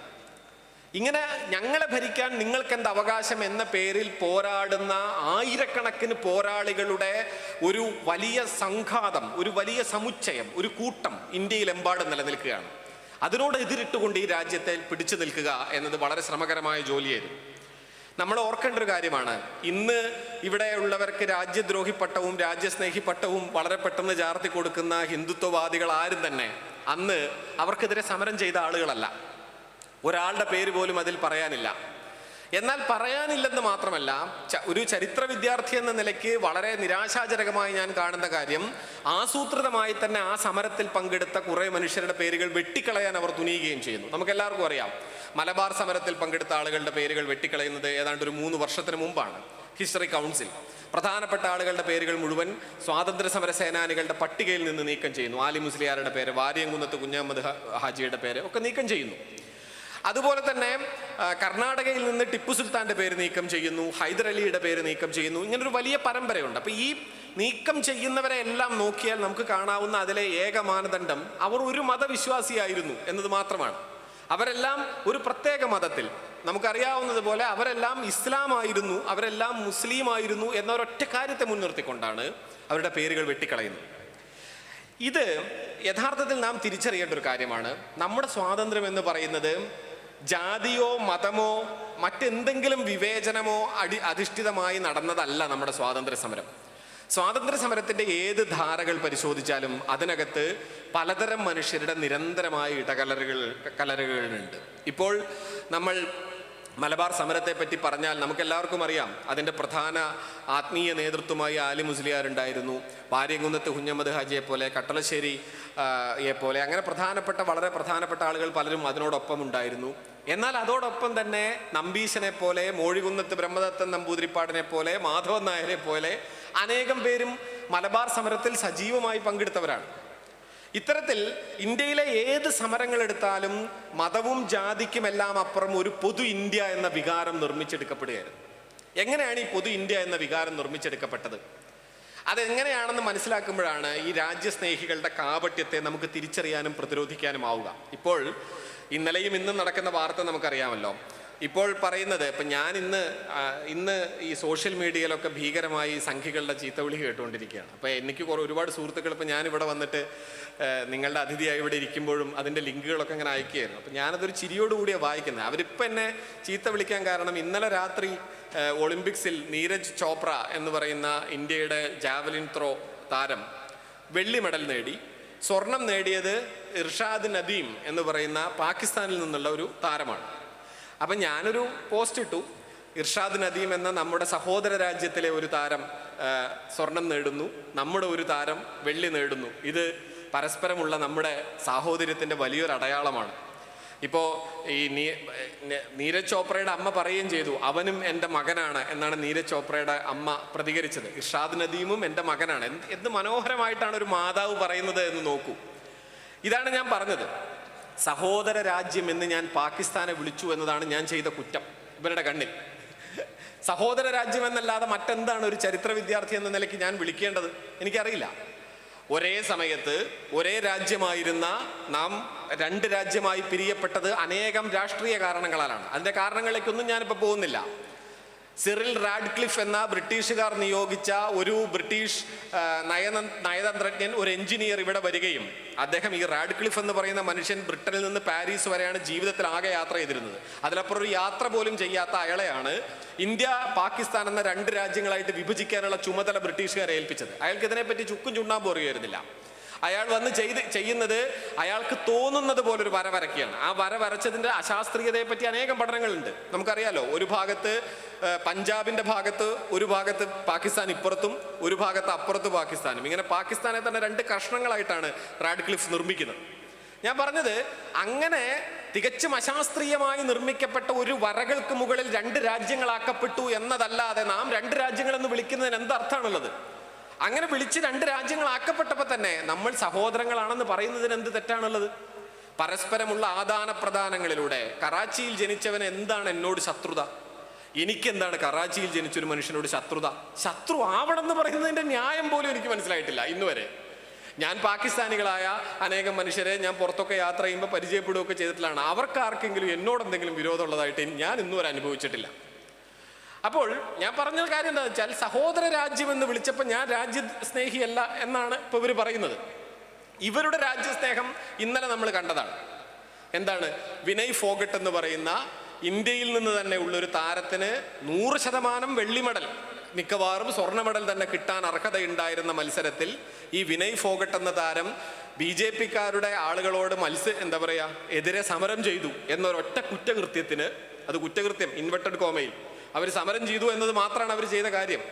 ഇങ്ങനെ ഞങ്ങളെ ഭരിക്കാൻ നിങ്ങൾക്കെന്ത് അവകാശം എന്ന പേരിൽ പോരാടുന്ന ആയിരക്കണക്കിന് പോരാളികളുടെ ഒരു വലിയ സംഘാതം, ഒരു വലിയ സമുച്ചയം, ഒരു കൂട്ടം ഇന്ത്യയിലെമ്പാടും നിലനിൽക്കുകയാണ്. അതിനോട് എതിരിട്ടുകൊണ്ട് ഈ രാജ്യത്തെ പിടിച്ചു നിൽക്കുക എന്നത് വളരെ ശ്രമകരമായ ജോലിയായിരുന്നു. നമ്മൾ ഓർക്കേണ്ട ഒരു കാര്യമാണ്, ഇന്ന് ഇവിടെയുള്ളവർക്ക് രാജ്യദ്രോഹി പട്ടവും രാജ്യസ്നേഹി പട്ടവും വളരെ പെട്ടെന്ന് ചാർത്തി കൊടുക്കുന്ന ഹിന്ദുത്വവാദികൾ ആരും തന്നെ അന്ന് അവർക്കെതിരെ സമരം ചെയ്ത ആളുകളല്ല. ഒരാളുടെ പേര് പോലും അതിൽ പറയാനില്ല. എന്നാൽ പറയാനില്ലെന്ന് മാത്രമല്ല, ഒരു ചരിത്ര വിദ്യാർത്ഥി എന്ന നിലയ്ക്ക് വളരെ നിരാശാജനകമായി ഞാൻ കാണുന്ന കാര്യം, ആസൂത്രിതമായി തന്നെ ആ സമരത്തിൽ പങ്കെടുത്ത കുറേ മനുഷ്യരുടെ പേരുകൾ വെട്ടിക്കളയാൻ അവർ തുനിയുകയും ചെയ്യുന്നു. നമുക്കെല്ലാവർക്കും അറിയാം, മലബാർ സമരത്തിൽ പങ്കെടുത്ത ആളുകളുടെ പേരുകൾ വെട്ടിക്കളയുന്നത് ഏതാണ്ട് ഒരു 3 വർഷത്തിന് മുമ്പാണ്. ഹിസ്റ്ററി കൗൺസിൽ പ്രധാനപ്പെട്ട ആളുകളുടെ പേരുകൾ മുഴുവൻ സ്വാതന്ത്ര്യ സമര സേനാനികളുടെ പട്ടികയിൽ നിന്ന് നീക്കം ചെയ്യുന്നു. ആലി മുസ്ലിയാരുടെ പേര്, വാര്യംകുന്നത്ത് കുഞ്ഞഹമ്മദ് ഹാജിയുടെ പേര് ഒക്കെ നീക്കം ചെയ്യുന്നു. അതുപോലെ തന്നെ കർണാടകയിൽ നിന്ന് ടിപ്പു സുൽത്താൻ്റെ പേര് നീക്കം ചെയ്യുന്നു, ഹൈദരലിയുടെ പേര് നീക്കം ചെയ്യുന്നു. ഇങ്ങനൊരു വലിയ പരമ്പരയുണ്ട്. അപ്പോൾ ഈ നീക്കം ചെയ്യുന്നവരെ എല്ലാം നോക്കിയാൽ നമുക്ക് കാണാവുന്ന അതിലെ ഏക മാനദണ്ഡം അവർ ഒരു മതവിശ്വാസിയായിരുന്നു എന്നത് മാത്രമാണ്. അവരെല്ലാം ഒരു പ്രത്യേക മതത്തിൽ, നമുക്കറിയാവുന്നത് പോലെ അവരെല്ലാം ഇസ്ലാമായിരുന്നു, അവരെല്ലാം മുസ്ലിം ആയിരുന്നു എന്നൊരൊറ്റ കാര്യത്തെ മുൻനിർത്തിക്കൊണ്ടാണ് അവരുടെ പേരുകൾ വെട്ടിക്കളയുന്നത്. ഇത് യഥാർത്ഥത്തിൽ നാം തിരിച്ചറിയേണ്ട ഒരു കാര്യമാണ്. നമ്മുടെ സ്വാതന്ത്ര്യം എന്ന് പറയുന്നത് ജാതിയോ മതമോ മറ്റെന്തെങ്കിലും വിവേചനമോ അധിഷ്ഠിതമായി നടന്നതല്ല നമ്മുടെ സ്വാതന്ത്ര്യ സമരം. സ്വാതന്ത്ര്യ സമരത്തിൻ്റെ ഏത് ധാരകൾ പരിശോധിച്ചാലും അതിനകത്ത് പലതരം മനുഷ്യരുടെ നിരന്തരമായ കലറുകളുണ്ട്. ഇപ്പോൾ നമ്മൾ മലബാർ സമരത്തെ പറ്റി പറഞ്ഞാൽ നമുക്കെല്ലാവർക്കും അറിയാം, അതിൻ്റെ പ്രധാന ആത്മീയ നേതൃത്വമായി ആലി മുസ്ലിയാരുണ്ടായിരുന്നു, വാര്യംകുന്നത്ത് കുഞ്ഞഹമ്മദ് ഹാജിയെ പോലെ, കട്ടളശ്ശേരിയെ പോലെ, അങ്ങനെ വളരെ പ്രധാനപ്പെട്ട ആളുകൾ പലരും അതിനോടൊപ്പം ഉണ്ടായിരുന്നു. എന്നാൽ അതോടൊപ്പം തന്നെ നമ്പീശനെ പോലെ, മോഴികുന്നത്ത് ബ്രഹ്മദത്തൻ നമ്പൂതിരിപ്പാടിനെ പോലെ, മാധവൻ നായരെ പോലെ അനേകം പേരും മലബാർ സമരത്തിൽ സജീവമായി പങ്കെടുത്തവരാണ്. ഇത്തരത്തിൽ ഇന്ത്യയിലെ ഏത് സമരങ്ങൾ എടുത്താലും മതവും ജാതിക്കുമെല്ലാം അപ്പുറം ഒരു പൊതു ഇന്ത്യ എന്ന വികാരം നിർമ്മിച്ചെടുക്കപ്പെടുകയായിരുന്നു. എങ്ങനെയാണ് ഈ പൊതു ഇന്ത്യ എന്ന വികാരം നിർമ്മിച്ചെടുക്കപ്പെട്ടത്? അതെങ്ങനെയാണെന്ന് മനസ്സിലാക്കുമ്പോഴാണ് ഈ രാജ്യസ്നേഹികളുടെ കാപട്യത്തെ നമുക്ക് തിരിച്ചറിയാനും പ്രതിരോധിക്കാനും ആവുക. ഇപ്പോൾ ഇന്നലെയും ഇന്നും നടക്കുന്ന വാർത്ത നമുക്കറിയാമല്ലോ. ഇപ്പോൾ പറയുന്നത്, ഇപ്പം ഞാൻ ഇന്ന് ഈ സോഷ്യൽ മീഡിയയിലൊക്കെ ഭീകരമായി സംഘികളുടെ ചീത്തവിളി കേട്ടുകൊണ്ടിരിക്കുകയാണ്. അപ്പോൾ എനിക്ക് ഒരുപാട് സുഹൃത്തുക്കൾ, ഇപ്പം ഞാനിവിടെ വന്നിട്ട് നിങ്ങളുടെ അതിഥിയായി ഇവിടെ ഇരിക്കുമ്പോഴും അതിൻ്റെ ലിങ്കുകളൊക്കെ ഇങ്ങനെ അയക്കുകയായിരുന്നു. അപ്പം ഞാനതൊരു ചിരിയോടുകൂടിയാണ് വായിക്കുന്നത്. അവരിപ്പോൾ എന്നെ ചീത്ത വിളിക്കാൻ കാരണം, ഇന്നലെ രാത്രി ഒളിമ്പിക്സിൽ നീരജ് ചോപ്ര എന്ന് പറയുന്ന ഇന്ത്യയുടെ ജാവലിൻ ത്രോ താരം വെള്ളി മെഡൽ നേടി. സ്വർണം നേടിയത് ഇർഷാദ് നദീം എന്ന് പറയുന്ന പാകിസ്ഥാനിൽ നിന്നുള്ള ഒരു താരമാണ്. അപ്പം ഞാനൊരു പോസ്റ്റ് ഇട്ടു, ഇർഷാദ് നദീം എന്ന നമ്മുടെ സഹോദര രാജ്യത്തിലെ ഒരു താരം സ്വർണം നേടുന്നു, നമ്മുടെ ഒരു താരം വെള്ളി നേടുന്നു. ഇത് പരസ്പരമുള്ള നമ്മുടെ സാഹോദര്യത്തിൻ്റെ വലിയൊരു അടയാളമാണ്. ഇപ്പോൾ ഈ നീരജ് ചോപ്രയുടെ അമ്മ പറയുകയും ചെയ്തു, അവനും എൻ്റെ മകനാണ് എന്നാണ് നീരജ് ചോപ്രയുടെ അമ്മ പ്രതികരിച്ചത്. ഇർഷാദ് നദീമും എൻ്റെ മകനാണ്. എന്ത് മനോഹരമായിട്ടാണ് ഒരു മാതാവ് പറയുന്നത് എന്ന് നോക്കൂ. ഇതാണ് ഞാൻ പറഞ്ഞത്, സഹോദര രാജ്യം എന്ന് ഞാൻ പാകിസ്ഥാനെ വിളിച്ചു എന്നതാണ് ഞാൻ ചെയ്ത കുറ്റം. ഇവരുടെ കണ്ണിൽ. സഹോദര രാജ്യം എന്നല്ലാതെ മറ്റെന്താണ് ഒരു ചരിത്ര വിദ്യാർത്ഥി എന്ന നിലയ്ക്ക് ഞാൻ വിളിക്കേണ്ടത്? എനിക്കറിയില്ല. ഒരേ സമയത്ത് ഒരേ രാജ്യമായിരുന്ന നാം രണ്ട് രാജ്യമായി പിരിയപ്പെട്ടത് അനേകം രാഷ്ട്രീയ കാരണങ്ങളാലാണ്. അതിൻ്റെ കാരണങ്ങളിലേക്കൊന്നും ഞാനിപ്പോൾ പോകുന്നില്ല. സിറിൽ റാഡ്ക്ലിഫ് എന്ന ബ്രിട്ടീഷുകാർ നിയോഗിച്ച ഒരു ബ്രിട്ടീഷ് നയതന്ത്രജ്ഞൻ, ഒരു എഞ്ചിനീയർ ഇവിടെ വരികയും അദ്ദേഹം, ഈ റാഡ്ക്ലിഫ് എന്ന് പറയുന്ന മനുഷ്യൻ ബ്രിട്ടനിൽ നിന്ന് പാരീസ് വരെയാണ് ജീവിതത്തിൽ ആകെ യാത്ര ചെയ്തിരുന്നത്. അതിലപ്പുറം ഒരു യാത്ര പോലും ചെയ്യാത്ത അയാളെയാണ് ഇന്ത്യ പാകിസ്ഥാൻ എന്ന രണ്ട് രാജ്യങ്ങളായിട്ട് വിഭജിക്കാനുള്ള ചുമതല ബ്രിട്ടീഷുകാരെ ഏൽപ്പിച്ചത്. അയാൾക്ക് ഇതിനെപ്പറ്റി ചുക്കും ചുണ്ണാമ്പും അറിയായിരുന്നില്ല. അയാൾ വന്ന് ചെയ്യുന്നത് അയാൾക്ക് തോന്നുന്നത് പോലൊരു വര വരയ്ക്കുകയാണ്. ആ വര വരച്ചതിൻ്റെ അശാസ്ത്രീയതയെ പറ്റി അനേകം പഠനങ്ങളുണ്ട്. നമുക്കറിയാലോ, ഒരു ഭാഗത്ത് പഞ്ചാബിൻ്റെ ഭാഗത്ത് ഒരു ഭാഗത്ത് പാകിസ്ഥാൻ ഇപ്പുറത്തും ഒരു ഭാഗത്ത് അപ്പുറത്ത് പാകിസ്ഥാനും, ഇങ്ങനെ പാകിസ്ഥാനെ തന്നെ രണ്ട് കഷ്ണങ്ങളായിട്ടാണ് റാഡ്ക്ലിഫ് നിർമ്മിക്കുന്നത്. ഞാൻ പറഞ്ഞത്, അങ്ങനെ തികച്ചും അശാസ്ത്രീയമായി നിർമ്മിക്കപ്പെട്ട ഒരു വരകൾക്ക് മുകളിൽ രണ്ട് രാജ്യങ്ങളാക്കപ്പെട്ടു എന്നതല്ലാതെ നാം രണ്ട് രാജ്യങ്ങളെന്ന് വിളിക്കുന്നതിന് എന്തർത്ഥമാണുള്ളത്? അങ്ങനെ വിളിച്ച് രണ്ട് രാജ്യങ്ങളാക്കപ്പെട്ടപ്പോൾ തന്നെ നമ്മൾ സഹോദരങ്ങളാണെന്ന് പറയുന്നതിന് എന്ത് തെറ്റാണുള്ളത്? പരസ്പരമുള്ള ആദാന പ്രദാനങ്ങളിലൂടെ കറാച്ചിയിൽ ജനിച്ചവൻ എന്താണ് എന്നോട് ശത്രുത? എനിക്കെന്താണ് കറാച്ചിയിൽ ജനിച്ചൊരു മനുഷ്യനോട് ശത്രുത? ശത്രു ആവണം എന്ന് പറയുന്നതിൻ്റെ ന്യായം പോലും എനിക്ക് മനസ്സിലായിട്ടില്ല ഇന്നുവരെ. ഞാൻ പാകിസ്ഥാനികളായ അനേകം മനുഷ്യരെ ഞാൻ പുറത്തൊക്കെ യാത്ര ചെയ്യുമ്പോൾ പരിചയപ്പെടുകയൊക്കെ ചെയ്തിട്ടുള്ളതാണ്. അവർക്കാർക്കെങ്കിലും എന്നോട് എന്തെങ്കിലും വിരോധമുള്ളതായിട്ട് ഞാൻ ഇന്നുവരെ അനുഭവിച്ചിട്ടില്ല. അപ്പോൾ ഞാൻ പറഞ്ഞ കാര്യം എന്താണെന്ന് വെച്ചാൽ, സഹോദര രാജ്യം എന്ന് വിളിച്ചപ്പോൾ ഞാൻ രാജ്യസ്നേഹിയല്ല എന്നാണ് ഇപ്പോൾ ഇവർ പറയുന്നത്. ഇവരുടെ രാജ്യസ്നേഹം ഇന്നലെ നമ്മൾ കണ്ടതാണ്. എന്താണ്? വിനയ് ഫോഗട്ട് എന്ന് പറയുന്ന ഇന്ത്യയിൽ നിന്ന് തന്നെ ഉള്ളൊരു താരത്തിന് 100% വെള്ളി മെഡൽ, മിക്കവാറും സ്വർണ്ണ മെഡൽ തന്നെ കിട്ടാൻ അർഹതയുണ്ടായിരുന്ന മത്സരത്തിൽ ഈ വിനയ് ഫോഗട്ട് എന്ന താരം BJP-ക്കാരുടെ ആളുകളോട് എതിരെ സമരം ചെയ്തു എന്നൊരൊറ്റ കുറ്റകൃത്യത്തിന്, അത് കുറ്റകൃത്യം ഇൻവെർട്ടഡ് കോമയിൽ, അവർ സമരം ചെയ്തു എന്നത് മാത്രമാണ് അവർ ചെയ്ത കാര്യം.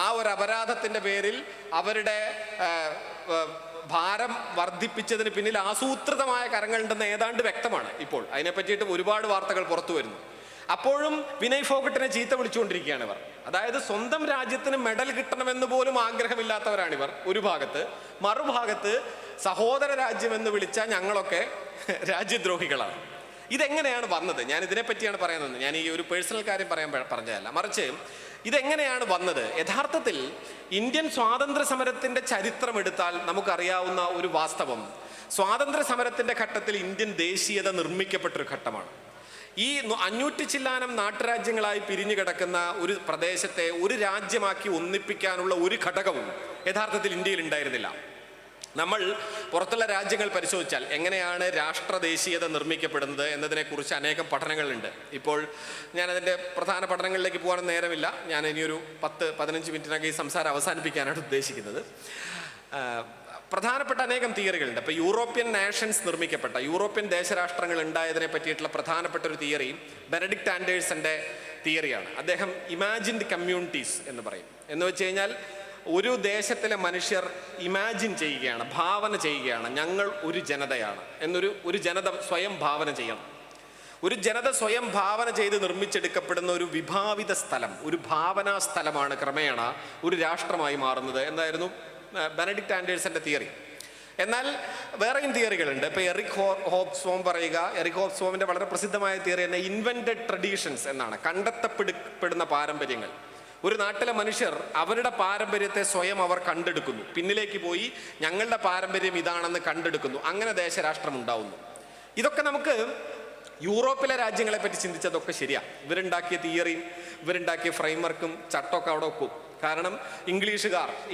ആ ഒരു അപരാധത്തിൻ്റെ പേരിൽ അവരുടെ ഭാരം വർദ്ധിപ്പിച്ചതിന് പിന്നിൽ ആസൂത്രിതമായ കരങ്ങളുണ്ടെന്ന് ഏതാണ്ട് വ്യക്തമാണ്. ഇപ്പോൾ അതിനെ പറ്റിയിട്ട് ഒരുപാട് വാർത്തകൾ പുറത്തു വരുന്നു. അപ്പോഴും വിനയ് ഫോഗട്ടിനെ ചീത്ത വിളിച്ചുകൊണ്ടിരിക്കുകയാണ് ഇവർ. അതായത് സ്വന്തം രാജ്യത്തിന് മെഡൽ കിട്ടണമെന്ന് പോലും ആഗ്രഹമില്ലാത്തവരാണിവർ ഒരു ഭാഗത്ത്. മറുഭാഗത്ത് സഹോദര രാജ്യം എന്ന് വിളിച്ചാൽ ഞങ്ങളൊക്കെ രാജ്യദ്രോഹികളാണ്. ഇതെങ്ങനെയാണ് വന്നത്? ഞാൻ ഇതിനെപ്പറ്റിയാണ് പറയുന്നത്. ഞാൻ ഈ ഒരു പേഴ്സണൽ കാര്യം പറഞ്ഞതല്ല, മറിച്ച് ഇതെങ്ങനെയാണ് വന്നത്? യഥാർത്ഥത്തിൽ ഇന്ത്യൻ സ്വാതന്ത്ര്യ സമരത്തിൻ്റെ ചരിത്രം എടുത്താൽ നമുക്കറിയാവുന്ന ഒരു വാസ്തവം, സ്വാതന്ത്ര്യ സമരത്തിൻ്റെ ഘട്ടത്തിൽ ഇന്ത്യൻ ദേശീയത നിർമ്മിക്കപ്പെട്ടൊരു ഘട്ടമാണ്. ഈ 500 ചില്ലാനം നാട്ടുരാജ്യങ്ങളായി പിരിഞ്ഞു കിടക്കുന്ന ഒരു പ്രദേശത്തെ ഒരു രാജ്യമാക്കി ഒന്നിപ്പിക്കാനുള്ള ഒരു ഘടകവും യഥാർത്ഥത്തിൽ ഇന്ത്യയിൽ ഉണ്ടായിരുന്നില്ല. നമ്മൾ പുറത്തുള്ള രാജ്യങ്ങൾ പരിശോധിച്ചാൽ എങ്ങനെയാണ് രാഷ്ട്രദേശീയത നിർമ്മിക്കപ്പെടുന്നത് എന്നതിനെക്കുറിച്ച് അനേകം പഠനങ്ങളുണ്ട്. ഇപ്പോൾ ഞാനതിൻ്റെ പ്രധാന പഠനങ്ങളിലേക്ക് പോകാൻ നേരമില്ല. ഞാൻ ഇനിയൊരു 10-15 മിനിറ്റിനകം ഈ സംസാരം അവസാനിപ്പിക്കാനാണ് ഉദ്ദേശിക്കുന്നത്. പ്രധാനപ്പെട്ട അനേകം തിയറികളുണ്ട്. ഇപ്പോൾ യൂറോപ്യൻ നാഷൻസ് നിർമ്മിക്കപ്പെട്ട, യൂറോപ്യൻ ദേശരാഷ്ട്രങ്ങൾ ഉണ്ടായതിനെ പറ്റിയിട്ടുള്ള പ്രധാനപ്പെട്ട ഒരു തിയറി ബെനഡിക്റ്റ് ആൻഡേഴ്സൻ്റെ തിയറിയാണ്. അദ്ദേഹം ഇമാജിൻഡ് കമ്മ്യൂണിറ്റീസ് എന്ന് പറയും. എന്ന് വെച്ച് കഴിഞ്ഞാൽ ഒരു ദേശത്തിലെ മനുഷ്യർ ഇമാജിൻ ചെയ്യുകയാണ്, ഭാവന ചെയ്യുകയാണ്, ഞങ്ങൾ ഒരു ജനതയാണ് ഒരു ജനത സ്വയം ഭാവന ചെയ്യണം. ഒരു ജനത സ്വയം ഭാവന ചെയ്ത് നിർമ്മിച്ചെടുക്കപ്പെടുന്ന ഒരു വിഭാവിത സ്ഥലം, ഒരു ഭാവനാ സ്ഥലമാണ് ക്രമേണ ഒരു രാഷ്ട്രമായി മാറുന്നത് എന്നായിരുന്നു ബെനഡിക്റ്റ് ആൻഡേഴ്സന്റെ തിയറി. എന്നാൽ വേറെയും തിയറികളുണ്ട്. ഇപ്പോൾ എറിക് ഹോബ്സ്ബോം പറയുക, എറിക് ഹോബ്സ്ബോമിൻ്റെ വളരെ പ്രസിദ്ധമായ തിയറി തന്നെ ഇൻവെന്റഡ് ട്രഡീഷൻസ് എന്നാണ്. കണ്ടെത്തപ്പെടുന്ന പാരമ്പര്യങ്ങൾ. ഒരു നാട്ടിലെ മനുഷ്യർ അവരുടെ പാരമ്പര്യത്തെ സ്വയം അവർ കണ്ടെടുക്കുന്നു, പിന്നിലേക്ക് പോയി ഞങ്ങളുടെ പാരമ്പര്യം ഇതാണെന്ന് കണ്ടെടുക്കുന്നു, അങ്ങനെ ദേശരാഷ്ട്രം ഉണ്ടാവുന്നു. ഇതൊക്കെ നമുക്ക് യൂറോപ്പിലെ രാജ്യങ്ങളെ പറ്റി ചിന്തിച്ചതൊക്കെ ശരിയാണ്. ഇവരുണ്ടാക്കിയ തിയറിയും ഇവരുണ്ടാക്കിയ ഫ്രെയിംവർക്കും ചട്ടമൊക്കെ അവിടെ വെക്കും. കാരണം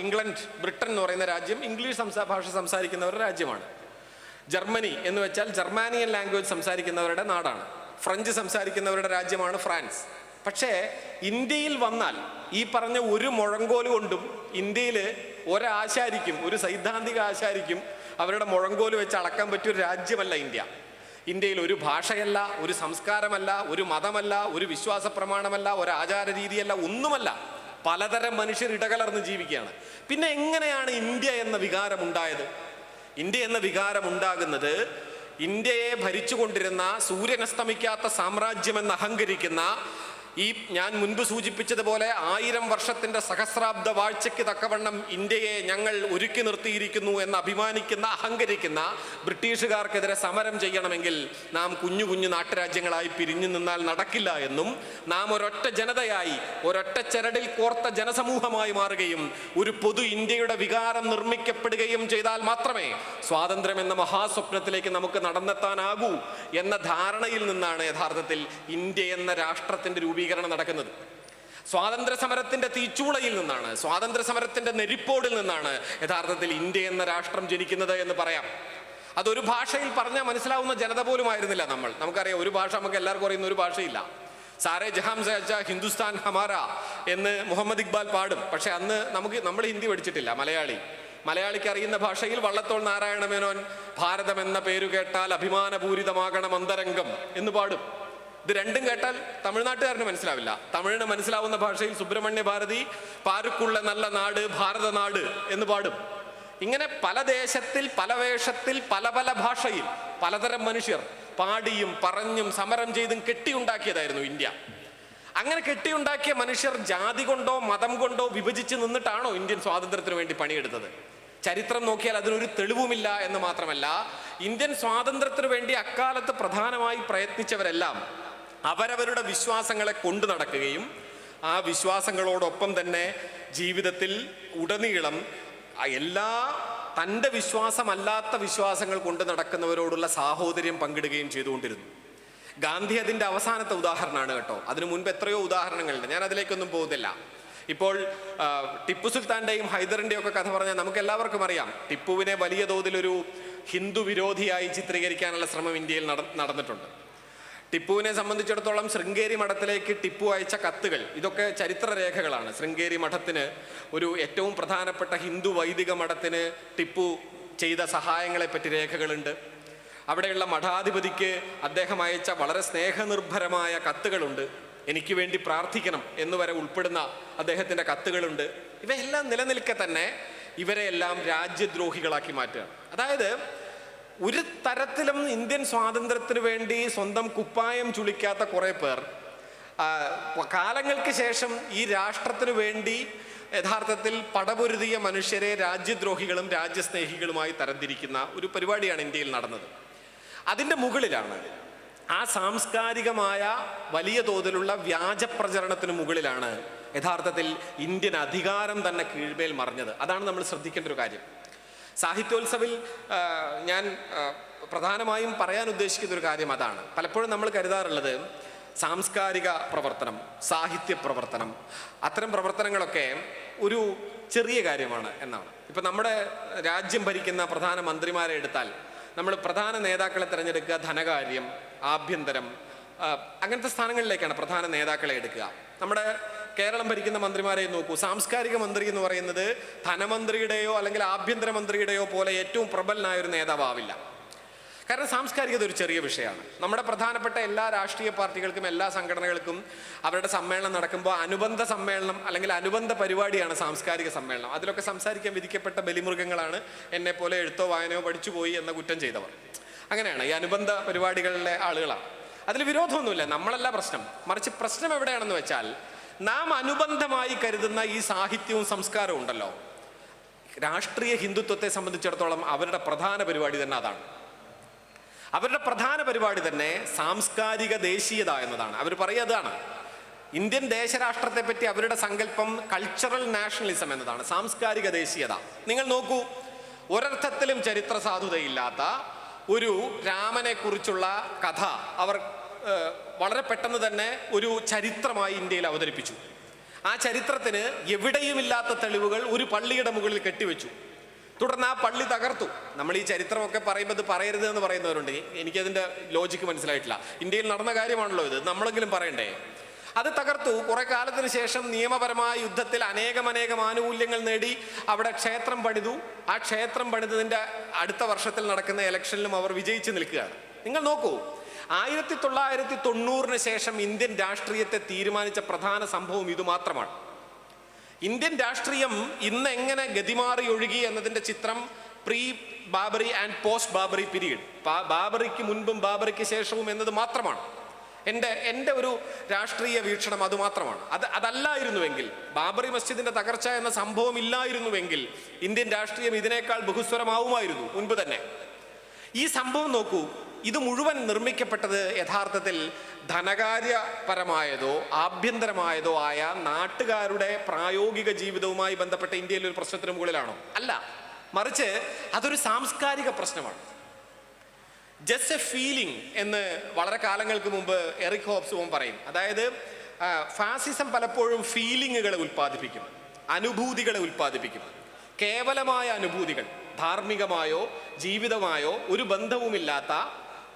ഇംഗ്ലണ്ട്, ബ്രിട്ടൻ എന്ന് പറയുന്ന രാജ്യം ഇംഗ്ലീഷ് ഭാഷ സംസാരിക്കുന്നവരുടെ രാജ്യമാണ്. ജർമ്മനി എന്ന് വെച്ചാൽ ജർമാനിയൻ ലാംഗ്വേജ് സംസാരിക്കുന്നവരുടെ നാടാണ്. ഫ്രഞ്ച് സംസാരിക്കുന്നവരുടെ രാജ്യമാണ് ഫ്രാൻസ്. പക്ഷേ ഇന്ത്യയിൽ വന്നാൽ ഈ പറഞ്ഞ ഒരു മുഴങ്കോല് കൊണ്ടും ഇന്ത്യയിൽ ഒരാശാരിക്കും, ഒരു സൈദ്ധാന്തിക ആശാരിക്കും അവരുടെ മുഴങ്കോല് വെച്ച് അളക്കാൻ പറ്റിയൊരു രാജ്യമല്ല ഇന്ത്യ. ഇന്ത്യയിൽ ഒരു ഭാഷയല്ല, ഒരു സംസ്കാരമല്ല, ഒരു മതമല്ല, ഒരു വിശ്വാസ പ്രമാണമല്ല, ഒരു ആചാര രീതിയല്ല, ഒന്നുമല്ല. പലതരം മനുഷ്യർ ഇടകലർന്ന് ജീവിക്കുകയാണ്. പിന്നെ എങ്ങനെയാണ് ഇന്ത്യ എന്ന വികാരം ഉണ്ടായത്? ഇന്ത്യ എന്ന വികാരം ഉണ്ടാകുന്നത് ഇന്ത്യയെ ഭരിച്ചുകൊണ്ടിരുന്ന സൂര്യനസ്തമിക്കാത്ത സാമ്രാജ്യമെന്ന് അഹങ്കരിക്കുന്ന ഈ ഞാൻ മുൻപ് സൂചിപ്പിച്ചതുപോലെ 1000 വർഷത്തിൻ്റെ സഹസ്രാബ്ദ വാഴ്ചയ്ക്ക് തക്കവണ്ണം ഇന്ത്യയെ ഞങ്ങൾ ഒരുക്കി നിർത്തിയിരിക്കുന്നു എന്ന് അഭിമാനിക്കുന്ന, അഹങ്കരിക്കുന്ന ബ്രിട്ടീഷുകാർക്കെതിരെ സമരം ചെയ്യണമെങ്കിൽ നാം കുഞ്ഞു കുഞ്ഞു നാട്ടുരാജ്യങ്ങളായി പിരിഞ്ഞു നിന്നാൽ നടക്കില്ല എന്നും, നാം ഒരൊറ്റ ജനതയായി ഒരൊറ്റ ചരടിൽ കോർത്ത ജനസമൂഹമായി മാറുകയും ഒരു പൊതു ഇന്ത്യയുടെ വികാരം നിർമ്മിക്കപ്പെടുകയും ചെയ്താൽ മാത്രമേ സ്വാതന്ത്ര്യം എന്ന മഹാസ്വപ്നത്തിലേക്ക് നമുക്ക് നടന്നെത്താനാകൂ എന്ന ധാരണയിൽ നിന്നാണ് യഥാർത്ഥത്തിൽ ഇന്ത്യ എന്ന രാഷ്ട്രത്തിന്റെ രൂപീകരണം നടക്കുന്നത്. സ്വാതന്ത്ര്യ സമരത്തിന്റെ തീച്ചൂളയിൽ നിന്നാണ്, സ്വാതന്ത്ര്യ സമരത്തിന്റെ നെരിപ്പോടിൽ നിന്നാണ് യഥാർത്ഥത്തിൽ ഇന്ത്യ എന്ന രാഷ്ട്രം ജനിക്കുന്നത് എന്ന് പറയാം. അതൊരു ഭാഷയിൽ പറഞ്ഞാൽ മനസ്സിലാവുന്ന ജനത പോലും ആയിരുന്നില്ല നമ്മൾ. നമുക്കറിയാം, ഒരു ഭാഷ നമുക്ക് എല്ലാവർക്കും അറിയുന്ന ഒരു ഭാഷയില്ല. സാരേ ജഹാം സെ അച്ഛാ ഹിന്ദുസ്ഥാൻ ഹമാര എന്ന് മുഹമ്മദ് ഇക്ബാൽ പാടും. പക്ഷെ അന്ന് നമ്മൾ ഹിന്ദി പഠിച്ചിട്ടില്ല. മലയാളിക്ക് അറിയുന്ന ഭാഷയിൽ വള്ളത്തോൾ നാരായണ മേനോൻ ഭാരതം എന്ന പേരു കേട്ടാൽ അഭിമാനപൂരിതമാകണം അന്തരംഗം എന്ന് പാടും. ഇത് രണ്ടും കേട്ടാൽ തമിഴ്നാട്ടുകാരന് മനസ്സിലാവില്ല. തമിഴിന് മനസ്സിലാവുന്ന ഭാഷയിൽ സുബ്രഹ്മണ്യ ഭാരതി പാരുക്കുള്ള നല്ല നാട് ഭാരതനാട് എന്ന് പാടും. ഇങ്ങനെ പല ദേശത്തിൽ പല വേഷത്തിൽ പല പല ഭാഷയിൽ പലതരം മനുഷ്യർ പാടിയും പറഞ്ഞും സമരം ചെയ്തും കെട്ടിയുണ്ടാക്കിയതായിരുന്നു ഇന്ത്യ. അങ്ങനെ കെട്ടിയുണ്ടാക്കിയ മനുഷ്യർ ജാതി കൊണ്ടോ മതം കൊണ്ടോ വിഭജിച്ച് നിന്നിട്ടാണോ ഇന്ത്യൻ സ്വാതന്ത്ര്യത്തിന് വേണ്ടി പണിയെടുത്തത്? ചരിത്രം നോക്കിയാൽ അതിനൊരു തെളിവുമില്ല എന്ന് മാത്രമല്ല, ഇന്ത്യൻ സ്വാതന്ത്ര്യത്തിന് വേണ്ടി അക്കാലത്ത് പ്രധാനമായി പ്രയത്നിച്ചവരെല്ലാം അവരവരുടെ വിശ്വാസങ്ങളെ കൊണ്ടു നടക്കുകയും ആ വിശ്വാസങ്ങളോടൊപ്പം തന്നെ ജീവിതത്തിൽ ഉടനീളം എല്ലാ തൻ്റെ വിശ്വാസമല്ലാത്ത വിശ്വാസങ്ങൾ കൊണ്ട് നടക്കുന്നവരോടുള്ള സാഹോദര്യം പങ്കിടുകയും ചെയ്തുകൊണ്ടിരുന്നു. ഗാന്ധി അതിൻ്റെ അവസാനത്തെ ഉദാഹരണമാണ് കേട്ടോ. അതിനു മുൻപ് എത്രയോ ഉദാഹരണങ്ങളുണ്ട്, ഞാൻ അതിലേക്കൊന്നും പോകുന്നില്ല. ഇപ്പോൾ ടിപ്പു സുൽത്താൻ്റെയും ഹൈദറിൻ്റെയും ഒക്കെ കഥ പറഞ്ഞാൽ നമുക്ക് എല്ലാവർക്കും അറിയാം. ടിപ്പുവിനെ വലിയ തോതിലൊരു ഹിന്ദു വിരോധിയായി ചിത്രീകരിക്കാനുള്ള ശ്രമം ഇന്ത്യയിൽ നടന്നിട്ടുണ്ട്. ടിപ്പുവിനെ സംബന്ധിച്ചിടത്തോളം ശൃംഗേരി മഠത്തിലേക്ക് ടിപ്പു അയച്ച കത്തുകൾ, ഇതൊക്കെ ചരിത്രരേഖകളാണ്. ശൃംഗേരി മഠത്തിന്, ഒരു ഏറ്റവും പ്രധാനപ്പെട്ട ഹിന്ദു വൈദിക മഠത്തിന് ടിപ്പു ചെയ്ത സഹായങ്ങളെപ്പറ്റി രേഖകളുണ്ട്. അവിടെയുള്ള മഠാധിപതിക്ക് അദ്ദേഹം അയച്ച വളരെ സ്നേഹനിർഭരമായ കത്തുകളുണ്ട്. എനിക്ക് വേണ്ടി പ്രാർത്ഥിക്കണം എന്നുവരെ ഉൾപ്പെടുന്ന അദ്ദേഹത്തിൻ്റെ കത്തുകളുണ്ട്. ഇവയെല്ലാം നിലനിൽക്കെ തന്നെ ഇവരെയെല്ലാം രാജ്യദ്രോഹികളാക്കി മാറ്റുക. അതായത് ഒരു തരത്തിലും ഇന്ത്യൻ സ്വാതന്ത്ര്യത്തിന് വേണ്ടി സ്വന്തം കുപ്പായം ചുളിക്കാത്ത കുറേ പേർ കാലങ്ങൾക്ക് ശേഷം ഈ രാഷ്ട്രത്തിനു വേണ്ടി യഥാർത്ഥത്തിൽ പടപൊരുതിയ മനുഷ്യരെ രാജ്യദ്രോഹികളും രാജ്യസ്നേഹികളുമായി തരംതിരിക്കുന്ന ഒരു പരിപാടിയാണ് ഇന്ത്യയിൽ നടന്നത്. അതിൻ്റെ മുകളിലാണ്, ആ സാംസ്കാരികമായ വലിയ തോതിലുള്ള വ്യാജപ്രചരണത്തിന് മുകളിലാണ് യഥാർത്ഥത്തിൽ ഇന്ത്യൻ അധികാരം തന്നെ കീഴ്മേൽ മറിഞ്ഞത്. അതാണ് നമ്മൾ ശ്രദ്ധിക്കേണ്ട ഒരു കാര്യം. സാഹിത്യോത്സവിൽ ഞാൻ പ്രധാനമായും പറയാൻ ഉദ്ദേശിക്കുന്ന ഒരു കാര്യം അതാണ്. പലപ്പോഴും നമ്മൾ കരുതാറുള്ളത് സാംസ്കാരിക പ്രവർത്തനം, സാഹിത്യ പ്രവർത്തനം, അത്തരം പ്രവർത്തനങ്ങളൊക്കെ ഒരു ചെറിയ കാര്യമാണ് എന്നാണ്. ഇപ്പം നമ്മുടെ രാജ്യം ഭരിക്കുന്ന പ്രധാനമന്ത്രിമാരെ എടുത്താൽ നമ്മൾ പ്രധാന നേതാക്കളെ തിരഞ്ഞെടുക്കുക ധനകാര്യം, ആഭ്യന്തരം, അങ്ങനത്തെ സ്ഥാനങ്ങളിലേക്കാണ് പ്രധാന നേതാക്കളെ എടുക്കുക. നമ്മുടെ കേരളം ഭരിക്കുന്ന മന്ത്രിമാരെ നോക്കൂ. സാംസ്കാരിക മന്ത്രി എന്ന് പറയുന്നത് ധനമന്ത്രിയുടെയോ അല്ലെങ്കിൽ ആഭ്യന്തരമന്ത്രിയുടെയോ പോലെ ഏറ്റവും പ്രബലനായ ഒരു നേതാവാവില്ല. കാരണം സാംസ്കാരികത ഒരു ചെറിയ വിഷയമാണ്. നമ്മുടെ പ്രധാനപ്പെട്ട എല്ലാ രാഷ്ട്രീയ പാർട്ടികൾക്കും എല്ലാ സംഘടനകൾക്കും അവരുടെ സമ്മേളനം നടക്കുമ്പോൾ അനുബന്ധ സമ്മേളനം അല്ലെങ്കിൽ അനുബന്ധ പരിപാടിയാണ് സാംസ്കാരിക സമ്മേളനം. അതിലൊക്കെ സംസാരിക്കാൻ വിധിക്കപ്പെട്ട ബലിമൃഗങ്ങളാണ് എന്നെപ്പോലെ എഴുത്തോ വായനയോ പഠിച്ചു പോയി എന്ന കുറ്റം ചെയ്തവർ. അങ്ങനെയാണ് ഈ അനുബന്ധ പരിപാടികളിലെ ആളുകളാണ്. അതിൽ വിരോധമൊന്നുമില്ല, നമ്മളല്ല പ്രശ്നം. മറിച്ച് പ്രശ്നം എവിടെയാണെന്ന് വെച്ചാൽ, നാം അനുബന്ധമായി കരുതുന്ന ഈ സാഹിത്യവും സംസ്കാരവും ഉണ്ടല്ലോ, രാഷ്ട്രീയ ഹിന്ദുത്വത്തെ സംബന്ധിച്ചിടത്തോളം അവരുടെ പ്രധാന പരിപാടി തന്നെ അതാണ്. അവരുടെ പ്രധാന പരിപാടി തന്നെ സാംസ്കാരിക ദേശീയത എന്നതാണ്. അവർ പറയുന്നതാണ്. ഇന്ത്യൻ ദേശരാഷ്ട്രത്തെ പറ്റി അവരുടെ സങ്കല്പം കൾച്ചറൽ നാഷണലിസം എന്നതാണ്, സാംസ്കാരിക ദേശീയത. നിങ്ങൾ നോക്കൂ, ഒരർത്ഥത്തിലും ചരിത്ര സാധുതയില്ലാത്ത ഒരു രാമനെ കുറിച്ചുള്ള കഥ അവർ വളരെ പെട്ടെന്ന് തന്നെ ഒരു ചരിത്രമായി ഇന്ത്യയിൽ അവതരിപ്പിച്ചു. ആ ചരിത്രത്തിന് എവിടെയുമില്ലാത്ത തെളിവുകൾ ഒരു പള്ളിയുടെ മുകളിൽ കെട്ടിവെച്ചു. തുടർന്ന് ആ പള്ളി തകർത്തു. നമ്മൾ ഈ ചരിത്രമൊക്കെ പറയുമ്പോൾ ഇത് പറയരുത് എന്ന് പറയുന്നവരുണ്ട്. എനിക്കതിൻ്റെ ലോജിക്ക് മനസ്സിലായിട്ടില്ല. ഇന്ത്യയിൽ നടന്ന കാര്യമാണല്ലോ ഇത്, നമ്മളെങ്കിലും പറയണ്ടേ. അത് തകർത്തു. കുറെ കാലത്തിന് ശേഷം നിയമപരമായ യുദ്ധത്തിൽ അനേകം ആനുകൂല്യങ്ങൾ നേടി അവിടെ ക്ഷേത്രം പണിതു. ആ ക്ഷേത്രം പണിതതിൻ്റെ അടുത്ത വർഷത്തിൽ നടക്കുന്ന ഇലക്ഷനിലും അവർ വിജയിച്ചു നിൽക്കുകയാണ്. നിങ്ങൾ നോക്കൂ, 1990 ശേഷം ഇന്ത്യൻ രാഷ്ട്രീയത്തെ തീരുമാനിച്ച പ്രധാന സംഭവം ഇതുമാത്രമാണ്. ഇന്ത്യൻ രാഷ്ട്രീയം ഇന്ന് എങ്ങനെ ഗതിമാറി ഒഴുകി എന്നതിൻ്റെ ചിത്രം pre Babri and post Babri period, ബാബറിക്ക് മുൻപും ബാബറിക്ക് ശേഷവും എന്നത് മാത്രമാണ്. എൻ്റെ ഒരു രാഷ്ട്രീയ വീക്ഷണം അതുമാത്രമാണ്. അതല്ലായിരുന്നുവെങ്കിൽ, ബാബറി മസ്ജിദിന്റെ തകർച്ച എന്ന സംഭവം ഇല്ലായിരുന്നുവെങ്കിൽ ഇന്ത്യൻ രാഷ്ട്രീയം ഇതിനേക്കാൾ ബഹുസ്വരമാവുമായിരുന്നു മുൻപ് തന്നെ. ഈ സംഭവം നോക്കൂ, ഇത് മുഴുവൻ നിർമ്മിക്കപ്പെട്ടത് യഥാർത്ഥത്തിൽ ധനകാര്യപരമായതോ ആഭ്യന്തരമായതോ ആയ നാട്ടുകാരുടെ പ്രായോഗിക ജീവിതവുമായി ബന്ധപ്പെട്ട ഇന്ത്യയിലെ ഒരു പ്രശ്നത്തിന് മുകളിലാണോ? അല്ല, മറിച്ച് അതൊരു സാംസ്കാരിക പ്രശ്നമാണ്. ജസ്റ്റ് എ ഫീലിംഗ് എന്ന് വളരെ കാലങ്ങൾക്ക് മുമ്പ് എറിക് ഹോബ്സ് പറയും. അതായത് ഫാസിസം പലപ്പോഴും ഫീലിങ്ങുകളെ ഉൽപ്പാദിപ്പിക്കും, അനുഭൂതികളെ ഉൽപ്പാദിപ്പിക്കും. കേവലമായ അനുഭൂതികൾ, ധാർമ്മികമായോ ജീവിതമായോ ഒരു ബന്ധവുമില്ലാത്ത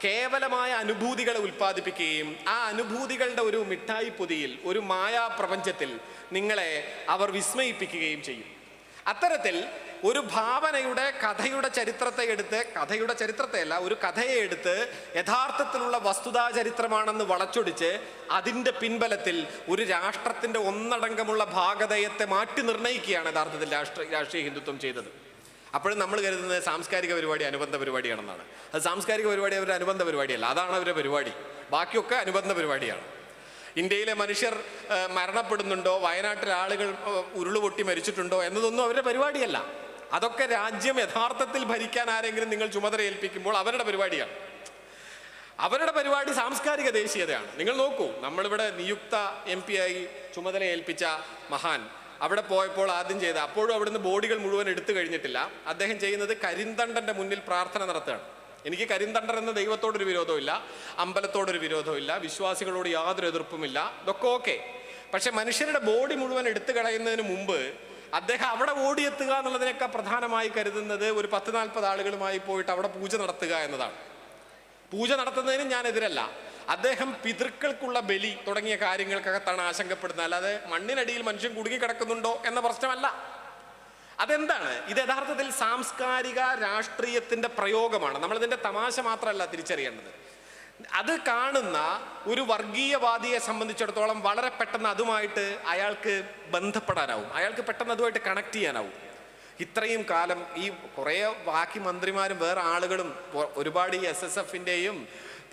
കേവലമായ അനുഭൂതികളെ ഉൽപ്പാദിപ്പിക്കുകയും ആ അനുഭൂതികളുടെ ഒരു മിഠായി പൊതിയിൽ, ഒരു മായാപ്രപഞ്ചത്തിൽ നിങ്ങളെ അവർ വിസ്മയിപ്പിക്കുകയും ചെയ്യും. അത്തരത്തിൽ ഒരു ഭാവനയുടെ കഥയുടെ ചരിത്രത്തെയല്ല, ഒരു കഥയെ എടുത്ത് യഥാർത്ഥത്തിലുള്ള വസ്തുതാ ചരിത്രമാണെന്ന് വളച്ചൊടിച്ച് അതിൻ്റെ പിൻബലത്തിൽ ഒരു രാഷ്ട്രത്തിൻ്റെ ഒന്നടങ്കമുള്ള ഭാഗധേയത്തെ മാറ്റി നിർണ്ണയിക്കുകയാണ് യഥാർത്ഥത്തിൽ രാഷ്ട്രീയ ഹിന്ദുത്വം ചെയ്തത്. അപ്പോഴും നമ്മൾ കരുതുന്നത് സാംസ്കാരിക പരിപാടി അനുബന്ധ പരിപാടിയാണെന്നാണ്. അത് സാംസ്കാരിക പരിപാടി അവരുടെ അനുബന്ധ പരിപാടിയല്ല, അതാണ് അവരുടെ പരിപാടി. ബാക്കിയൊക്കെ അനുബന്ധ പരിപാടിയാണ്. ഇന്ത്യയിലെ മനുഷ്യർ മരണപ്പെടുന്നുണ്ടോ, വയനാട്ടിലെ ആളുകൾ ഉരുളുപൊട്ടി മരിച്ചിട്ടുണ്ടോ എന്നതൊന്നും അവരുടെ പരിപാടിയല്ല. അതൊക്കെ രാജ്യം യഥാർത്ഥത്തിൽ ഭരിക്കാൻ ആരെങ്കിലും നിങ്ങൾ ചുമതല ഏൽപ്പിക്കുമ്പോൾ അവരുടെ പരിപാടിയാണ്. അവരുടെ പരിപാടി സാംസ്കാരിക ദേശീയതയാണ്. നിങ്ങൾ നോക്കൂ, നമ്മളിവിടെ നിയുക്ത MP ആയി ചുമതല ഏൽപ്പിച്ച മഹാൻ അവിടെ പോയപ്പോൾ ആദ്യം ചെയ്ത, അപ്പോഴും അവിടുന്ന് ബോഡികൾ മുഴുവൻ എടുത്തു കഴിഞ്ഞിട്ടില്ല, അദ്ദേഹം ചെയ്യുന്നത് കരിന്തണ്ടൻ്റെ മുന്നിൽ പ്രാർത്ഥന നടത്തുകയാണ്. എനിക്ക് കരിന്തണ്ടർ എന്ന ദൈവത്തോടൊരു വിരോധമില്ല, അമ്പലത്തോടൊരു വിരോധമില്ല, വിശ്വാസികളോട് യാതൊരു എതിർപ്പുമില്ല, ഇതൊക്കെ ഓക്കെ. പക്ഷെ മനുഷ്യരുടെ ബോഡി മുഴുവൻ എടുത്തു കളയുന്നതിന് മുമ്പ് അദ്ദേഹം അവിടെ ഓടിയെത്തുക എന്നുള്ളതിനേക്കാൾ പ്രധാനമായി കരുതുന്നത് ഒരു 10-40 ആളുകളുമായി പോയിട്ട് അവിടെ പൂജ നടത്തുക എന്നതാണ്. പൂജ നടത്തുന്നതിന് ഞാൻ എതിരല്ല. അദ്ദേഹം പിതൃക്കൾക്കുള്ള ബലി തുടങ്ങിയ കാര്യങ്ങൾക്കകത്താണ് ആശങ്കപ്പെടുന്നത്, അല്ലാതെ മണ്ണിനടിയിൽ മനുഷ്യൻ കുടുങ്ങിക്കിടക്കുന്നുണ്ടോ എന്ന പ്രശ്നമല്ല. അതെന്താണ്? ഇത് യഥാർത്ഥത്തിൽ സാംസ്കാരിക രാഷ്ട്രീയത്തിന്റെ പ്രയോഗമാണ്. നമ്മളിതിന്റെ തമാശ മാത്രമല്ല തിരിച്ചറിയേണ്ടത്. അത് കാണുന്ന ഒരു വർഗീയവാദിയെ സംബന്ധിച്ചിടത്തോളം വളരെ പെട്ടെന്ന് അതുമായിട്ട് അയാൾക്ക് ബന്ധപ്പെടാനാവും, അയാൾക്ക് പെട്ടെന്ന് അതുമായിട്ട് കണക്ട് ചെയ്യാനാവും. ഇത്രയും കാലം ഈ കുറേ ബാക്കി മന്ത്രിമാരും വേറെ ആളുകളും ഒരുപാട് ഈ SSFന്റെയും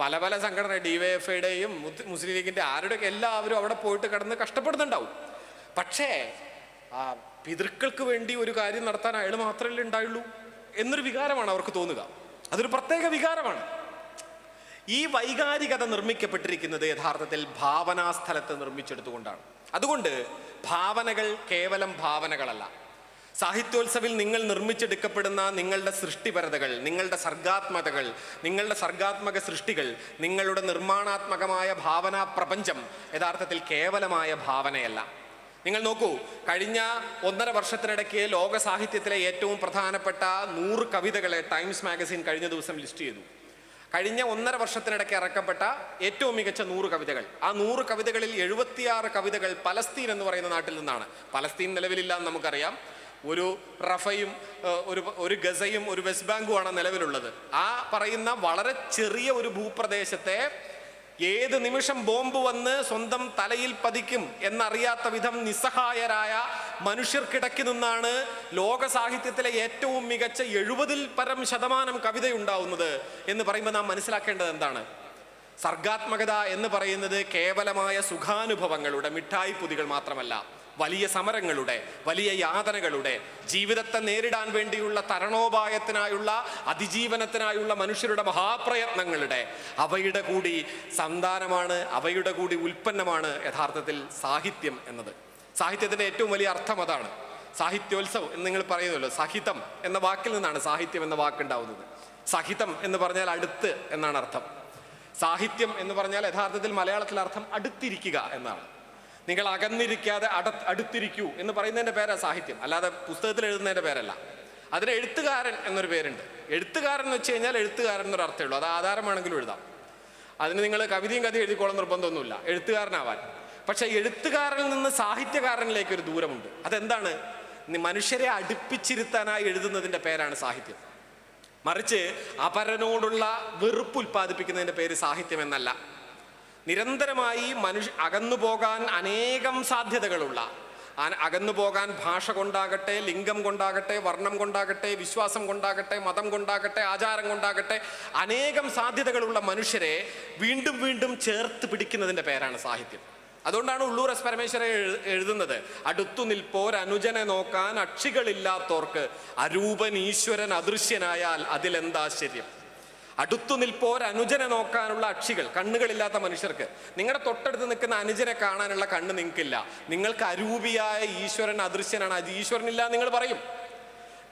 പല പല സംഘടന DYFIയുടെയും മുസ്ലിം ലീഗിന്റെ ആരുടെയൊക്കെ എല്ലാവരും അവിടെ പോയിട്ട് കിടന്ന് കഷ്ടപ്പെടുന്നുണ്ടാവും. പക്ഷേ പിതൃക്കൾക്ക് വേണ്ടി ഒരു കാര്യം നടത്താൻ അയാൾ മാത്രമല്ലേ ഉണ്ടായുള്ളൂ എന്നൊരു വികാരമാണ് അവർക്ക് തോന്നുക. അതൊരു പ്രത്യേക വികാരമാണ്. ഈ വൈകാരികത നിർമ്മിക്കപ്പെട്ടിരിക്കുന്നത് യഥാർത്ഥത്തിൽ ഭാവനാസ്ഥലത്ത് നിർമ്മിച്ചെടുത്തുകൊണ്ടാണ്. അതുകൊണ്ട് ഭാവനകൾ കേവലം ഭാവനകളല്ല. സാഹിത്യോത്സവിൽ നിങ്ങൾ നിർമ്മിച്ചെടുക്കപ്പെടുന്ന നിങ്ങളുടെ സൃഷ്ടിപരതകൾ, നിങ്ങളുടെ സർഗാത്മകതകൾ, നിങ്ങളുടെ സർഗാത്മക സൃഷ്ടികൾ, നിങ്ങളുടെ നിർമ്മാണാത്മകമായ ഭാവനാ പ്രപഞ്ചം യഥാർത്ഥത്തിൽ കേവലമായ ഭാവനയല്ല. നിങ്ങൾ നോക്കൂ, കഴിഞ്ഞ 1.5 വർഷത്തിനിടയ്ക്ക് ലോക സാഹിത്യത്തിലെ ഏറ്റവും പ്രധാനപ്പെട്ട 100 കവിതകളെ ടൈംസ് മാഗസിൻ കഴിഞ്ഞ ദിവസം ലിസ്റ്റ് ചെയ്തു. കഴിഞ്ഞ 1.5 വർഷത്തിനിടയ്ക്ക് ഇറക്കപ്പെട്ട ഏറ്റവും മികച്ച 100 കവിതകൾ. ആ 100 കവിതകളിൽ 76 കവിതകൾ പലസ്തീൻ എന്ന് പറയുന്ന നാട്ടിൽ നിന്നാണ്. പലസ്തീൻ നിലവിലില്ല എന്ന് നമുക്കറിയാം. ഒരു റഫയും ഒരു ഗസയും ഒരു വെസ്റ്റ് ബാങ്കുമാണ് നിലവിലുള്ളത്. ആ പറയുന്ന വളരെ ചെറിയ ഒരു ഭൂപ്രദേശത്തെ ഏത് നിമിഷം ബോംബ് വന്ന് സ്വന്തം തലയിൽ പതിക്കും എന്നറിയാത്ത വിധം നിസ്സഹായരായ മനുഷ്യർക്കിടയ്ക്ക് നിന്നാണ് ലോക സാഹിത്യത്തിലെ ഏറ്റവും മികച്ച 70% കവിതയുണ്ടാവുന്നത് എന്ന് പറയുമ്പോൾ നാം മനസ്സിലാക്കേണ്ടത് എന്താണ്? സർഗാത്മകത എന്ന് പറയുന്നത് കേവലമായ സുഖാനുഭവങ്ങളുടെ മിഠായി പൊതികൾ മാത്രമല്ല, വലിയ സമരങ്ങളുടെ, വലിയ യാതനകളുടെ, ജീവിതത്തെ നേരിടാൻ വേണ്ടിയുള്ള തരണോപായത്തിനായുള്ള, അതിജീവനത്തിനായുള്ള മനുഷ്യരുടെ മഹാപ്രയത്നങ്ങളുടെ, അവയുടെ കൂടി സന്താനമാണ്, അവയുടെ കൂടി ഉൽപ്പന്നമാണ് യഥാർത്ഥത്തിൽ സാഹിത്യം എന്നത്. സാഹിത്യത്തിൻ്റെ ഏറ്റവും വലിയ അർത്ഥം അതാണ്. സാഹിത്യോത്സവം എന്ന് നിങ്ങൾ പറയുന്നല്ലോ, സഹിതം എന്ന വാക്കിൽ നിന്നാണ് സാഹിത്യം എന്ന വാക്കുണ്ടാവുന്നത്. സഹിതം എന്ന് പറഞ്ഞാൽ അടുത്ത് എന്നാണ് അർത്ഥം. സാഹിത്യം എന്ന് പറഞ്ഞാൽ യഥാർത്ഥത്തിൽ മലയാളത്തിൽ അർത്ഥം അടുത്തിരിക്കുക എന്നാണ്. നിങ്ങൾ അകന്നിരിക്കാതെ അടുത്തിരിക്കൂ എന്ന് പറയുന്നതിൻ്റെ പേരാണ് സാഹിത്യം, അല്ലാതെ പുസ്തകത്തിൽ എഴുതുന്നതിൻ്റെ പേരല്ല. അതിന് എഴുത്തുകാരൻ എന്നൊരു പേരുണ്ട്. എഴുത്തുകാരൻ എന്ന് വെച്ച് കഴിഞ്ഞാൽ എഴുത്തുകാരൻ എന്നൊരു അർത്ഥമേ ഉള്ളൂ. അത് ആധാരമാണെങ്കിലും എഴുതാം. അതിന് നിങ്ങൾ കവിതയും കഥയും എഴുതിക്കോളം നിർബന്ധമൊന്നുമില്ല എഴുത്തുകാരനാവാൻ. പക്ഷെ എഴുത്തുകാരനിൽ നിന്ന് സാഹിത്യകാരനിലേക്ക് ഒരു ദൂരമുണ്ട്. അതെന്താണ്? മനുഷ്യരെ അടുപ്പിച്ചിരുത്താനായി എഴുതുന്നതിൻ്റെ പേരാണ് സാഹിത്യം. മറിച്ച് അപരനോടുള്ള വെറുപ്പ് ഉൽപ്പാദിപ്പിക്കുന്നതിൻ്റെ പേര് സാഹിത്യം എന്നല്ല. നിരന്തരമായി അകന്നു പോകാൻ അനേകം സാധ്യതകളുള്ള, അകന്നു പോകാൻ ഭാഷ കൊണ്ടാകട്ടെ, ലിംഗം കൊണ്ടാകട്ടെ, വർണ്ണം കൊണ്ടാകട്ടെ, വിശ്വാസം കൊണ്ടാകട്ടെ, മതം കൊണ്ടാകട്ടെ, ആചാരം കൊണ്ടാകട്ടെ, അനേകം സാധ്യതകളുള്ള മനുഷ്യരെ വീണ്ടും വീണ്ടും ചേർത്ത് പിടിക്കുന്നതിൻ്റെ പേരാണ് സാഹിത്യം. അതുകൊണ്ടാണ് ഉള്ളൂർ എസ് പരമേശ്വരൻ എഴുതുന്നത്, അടുത്തു നിൽപ്പോർ അനുജനെ നോക്കാൻ അക്ഷികളില്ലാത്തോർക്ക് അരൂപൻ ഈശ്വരൻ അദൃശ്യനായാൽ അതിലെന്താശ്ചര്യം. അടുത്തു നിൽപ്പോർ അനുജനെ നോക്കാനുള്ള അക്ഷികൾ, കണ്ണുകളില്ലാത്ത മനുഷ്യർക്ക്. നിങ്ങളുടെ തൊട്ടടുത്ത് നിൽക്കുന്ന അനുജനെ കാണാനുള്ള കണ്ണ് നിങ്ങൾക്കില്ല. നിങ്ങൾക്ക് അരൂപിയായ ഈശ്വരൻ അദൃശ്യനാണ്, അത് ഈശ്വരനില്ല നിങ്ങൾ പറയും.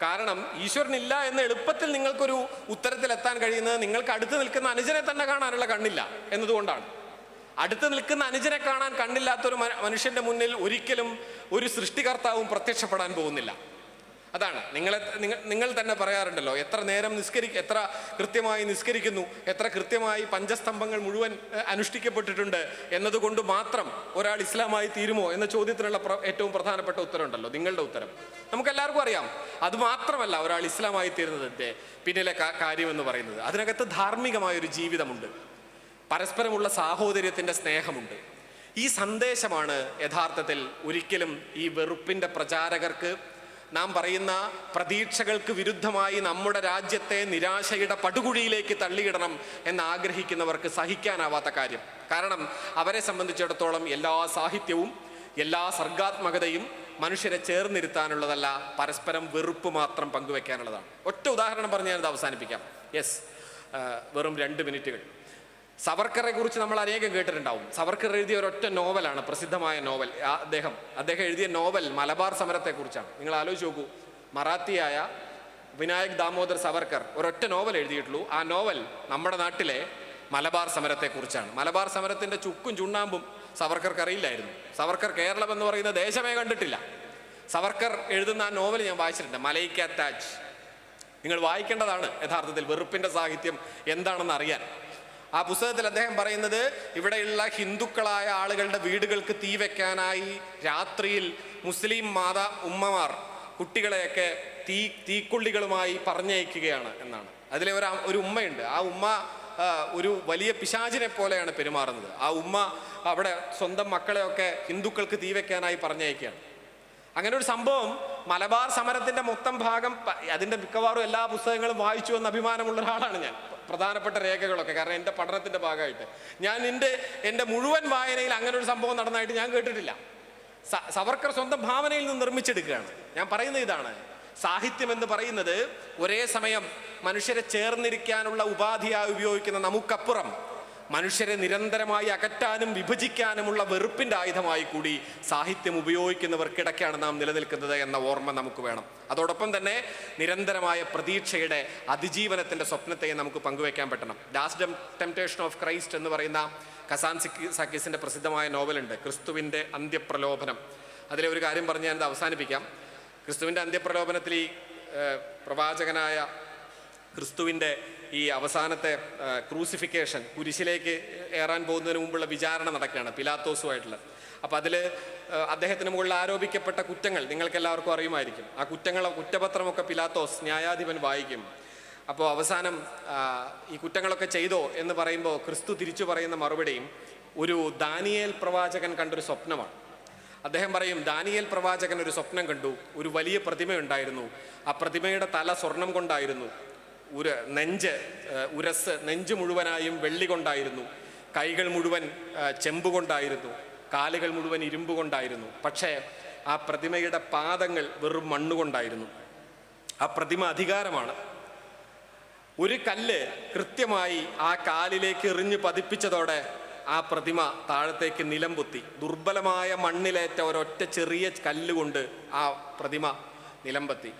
കാരണം ഈശ്വരനില്ല എന്ന എളുപ്പത്തിൽ നിങ്ങൾക്കൊരു ഉത്തരത്തിലെത്താൻ കഴിയുന്നത് നിങ്ങൾക്ക് അടുത്ത് നിൽക്കുന്ന അനുജനെ തന്നെ കാണാനുള്ള കണ്ണില്ല എന്നതുകൊണ്ടാണ്. അടുത്ത് നിൽക്കുന്ന അനുജനെ കാണാൻ കണ്ണില്ലാത്തൊരു മനുഷ്യന്റെ മുന്നിൽ ഒരിക്കലും ഒരു സൃഷ്ടികർത്താവും പ്രത്യക്ഷപ്പെടാൻ പോകുന്നില്ല. അതാണ് നിങ്ങൾ തന്നെ പറയാറുണ്ടല്ലോ, എത്ര നേരം എത്ര കൃത്യമായി നിസ്കരിക്കുന്നു, എത്ര കൃത്യമായി പഞ്ചസ്തംഭങ്ങൾ മുഴുവൻ അനുഷ്ഠിക്കപ്പെട്ടിട്ടുണ്ട് എന്നതുകൊണ്ട് മാത്രം ഒരാൾ ഇസ്ലാമായി തീരുമോ എന്ന ചോദ്യത്തിനുള്ള ഏറ്റവും പ്രധാനപ്പെട്ട ഉത്തരമുണ്ടല്ലോ, നിങ്ങളുടെ ഉത്തരം. നമുക്കെല്ലാവർക്കും അറിയാം, അത് മാത്രമല്ല ഒരാൾ ഇസ്ലാമായി തീരുന്നതിൻ്റെ പിന്നിലെ കാര്യം എന്ന് പറയുന്നത്, അതിനകത്ത് ധാർമ്മികമായൊരു ജീവിതമുണ്ട്, പരസ്പരമുള്ള സാഹോദര്യത്തിൻ്റെ സ്നേഹമുണ്ട്. ഈ സന്ദേശമാണ് യഥാർത്ഥത്തിൽ ഒരിക്കലും ഈ വെറുപ്പിൻ്റെ പ്രചാരകർക്ക്, നാം പറയുന്ന പ്രതീക്ഷകൾക്ക് വിരുദ്ധമായി നമ്മുടെ രാജ്യത്തെ നിരാശയുടെ പടുകുഴിയിലേക്ക് തള്ളിയിടണം എന്നാഗ്രഹിക്കുന്നവർക്ക് സഹിക്കാനാവാത്ത കാര്യം. കാരണം അവരെ സംബന്ധിച്ചിടത്തോളം എല്ലാ സാഹിത്യവും എല്ലാ സർഗാത്മകതയും മനുഷ്യരെ ചേർന്നിരുത്താനുള്ളതല്ല, പരസ്പരം വെറുപ്പ് മാത്രം പങ്കുവെക്കാനുള്ളതാണ്. ഒറ്റ ഉദാഹരണം പറഞ്ഞ് ഞാനത് അവസാനിപ്പിക്കാം. വെറും 2 മിനിറ്റുകൾ. സവർക്കറെ കുറിച്ച് നമ്മൾ അനേകം കേട്ടിട്ടുണ്ടാവും. സവർക്കർ എഴുതിയ ഒരൊറ്റ നോവലാണ്, പ്രസിദ്ധമായ നോവൽ. അദ്ദേഹം എഴുതിയ നോവൽ മലബാർ സമരത്തെക്കുറിച്ചാണ്. നിങ്ങൾ ആലോചിച്ച് നോക്കൂ, മറാത്തിയായ വിനായക് ദാമോദർ സവർക്കർ ഒരൊറ്റ നോവൽ എഴുതിയിട്ടുള്ളൂ. ആ നോവൽ നമ്മുടെ നാട്ടിലെ മലബാർ സമരത്തെക്കുറിച്ചാണ്. മലബാർ സമരത്തിൻ്റെ ചുക്കും ചുണ്ണാമ്പും സവർക്കർക്ക് അറിയില്ലായിരുന്നു. സവർക്കർ കേരളം എന്ന് പറയുന്ന ദേശമേ കണ്ടിട്ടില്ല. സവർക്കർ എഴുതുന്ന ആ നോവൽ ഞാൻ വായിച്ചിട്ടുണ്ട്, മലൈക്ക താജ്. നിങ്ങൾ വായിക്കേണ്ടതാണ് യഥാർത്ഥത്തിൽ വെറുപ്പിൻ്റെ സാഹിത്യം എന്താണെന്ന് അറിയാൻ. ആ പുസ്തകത്തിൽ അദ്ദേഹം പറയുന്നത്, ഇവിടെയുള്ള ഹിന്ദുക്കളായ ആളുകളുടെ വീടുകൾക്ക് തീ വെക്കാനായി രാത്രിയിൽ മുസ്ലിം ഉമ്മമാർ കുട്ടികളെയൊക്കെ തീക്കൊള്ളികളുമായി പറഞ്ഞയക്കുകയാണ് എന്നാണ്. അതിലെ ഒരു ഉമ്മയുണ്ട്. ആ ഉമ്മ ഒരു വലിയ പിശാചിനെ പോലെയാണ് പെരുമാറുന്നത്. ആ ഉമ്മ അവിടെ സ്വന്തം മക്കളെയൊക്കെ ഹിന്ദുക്കൾക്ക് തീ വെക്കാനായി പറഞ്ഞയക്കുകയാണ്. അങ്ങനെ ഒരു സംഭവം മലബാർ സമരത്തിൻ്റെ മൊത്തം ഭാഗം, അതിൻ്റെ മിക്കവാറും എല്ലാ പുസ്തകങ്ങളും വായിച്ചു എന്ന് അഭിമാനമുള്ള ഒരാളാണ് ഞാൻ, പ്രധാനപ്പെട്ട രേഖകളൊക്കെ. കാരണം എൻ്റെ പഠനത്തിൻ്റെ ഭാഗമായിട്ട് ഞാൻ എൻ്റെ മുഴുവൻ വായനയിൽ അങ്ങനെ ഒരു സംഭവം നടന്നതായിട്ട് ഞാൻ കേട്ടിട്ടില്ല. സവർക്കർ സ്വന്തം ഭാവനയിൽ നിന്ന് നിർമ്മിച്ചെടുക്കുകയാണ്. ഞാൻ പറയുന്നത് ഇതാണ്, സാഹിത്യം എന്ന് പറയുന്നത് ഒരേ സമയം മനുഷ്യരെ ചേർന്നിരിക്കാനുള്ള ഉപാധിയായി ഉപയോഗിക്കുന്ന നമുക്കപ്പുറം മനുഷ്യരെ നിരന്തരമായി അകറ്റാനും വിഭജിക്കാനുമുള്ള വെറുപ്പിൻ്റെ ആയുധമായി കൂടി സാഹിത്യം ഉപയോഗിക്കുന്നവർക്കിടയ്ക്കാണ് നാം നിലനിൽക്കുന്നത് എന്ന ഓർമ്മ നമുക്ക് വേണം. അതോടൊപ്പം തന്നെ നിരന്തരമായ പ്രതീക്ഷയുടെ അതിജീവനത്തിൻ്റെ സ്വപ്നത്തെ നമുക്ക് പങ്കുവയ്ക്കാൻ പറ്റണം. ലാസ്റ്റ് ടെംപ്റ്റേഷൻ ഓഫ് ക്രൈസ്റ്റ് എന്ന് പറയുന്ന കസാൻ സാക്കിസിൻ്റെ പ്രസിദ്ധമായ നോവലുണ്ട്, ക്രിസ്തുവിൻ്റെ അന്ത്യപ്രലോഭനം. അതിലെ ഒരു കാര്യം പറഞ്ഞ് ഞാനത് അവസാനിപ്പിക്കാം. ക്രിസ്തുവിൻ്റെ അന്ത്യപ്രലോഭനത്തിൽ ഈ പ്രവാചകനായ ക്രിസ്തുവിൻ്റെ ഈ അവസാനത്തെ ക്രൂസിഫിക്കേഷൻ, കുരിശിലേക്ക് ഏറാൻ പോകുന്നതിന് മുമ്പുള്ള വിചാരണ നടക്കുകയാണ് പിലാത്തോസുമായിട്ടുള്ള. അപ്പോൾ അതിൽ അദ്ദേഹത്തിന് മുകളിൽ ആരോപിക്കപ്പെട്ട കുറ്റങ്ങൾ നിങ്ങൾക്കെല്ലാവർക്കും അറിയുമായിരിക്കും. ആ കുറ്റപത്രമൊക്കെ പിലാത്തോസ് ന്യായാധിപൻ വായിക്കും. അപ്പോൾ അവസാനം ഈ കുറ്റങ്ങളൊക്കെ ചെയ്തോ എന്ന് പറയുമ്പോൾ ക്രിസ്തു തിരിച്ചു പറയുന്ന മറുപടിയും ഒരു ദാനിയേൽ പ്രവാചകൻ കണ്ടൊരു സ്വപ്നമാണ്. അദ്ദേഹം പറയും, ദാനിയേൽ പ്രവാചകൻ ഒരു സ്വപ്നം കണ്ടു, ഒരു വലിയ പ്രതിമയുണ്ടായിരുന്നു. ആ പ്രതിമയുടെ തല സ്വർണം കൊണ്ടായിരുന്നു, നെഞ്ച് മുഴുവനായും വെള്ളി കൊണ്ടായിരുന്നു, കൈകൾ മുഴുവൻ ചെമ്പ് കൊണ്ടായിരുന്നു, കാലുകൾ മുഴുവൻ ഇരുമ്പ് കൊണ്ടായിരുന്നു. പക്ഷേ ആ പ്രതിമയുടെ പാദങ്ങൾ വെറും മണ്ണുകൊണ്ടായിരുന്നു. ആ പ്രതിമ അധികാരമാണ്. ഒരു കല്ല് കൃത്യമായി ആ കാലിലേക്ക് എറിഞ്ഞ് പതിപ്പിച്ചതോടെ ആ പ്രതിമ താഴത്തേക്ക് നിലംപൊത്തി. ദുർബലമായ മണ്ണിലേറ്റ ഒരൊറ്റ ചെറിയ കല്ലുകൊണ്ട് ആ പ്രതിമ നിലംപൊത്തി.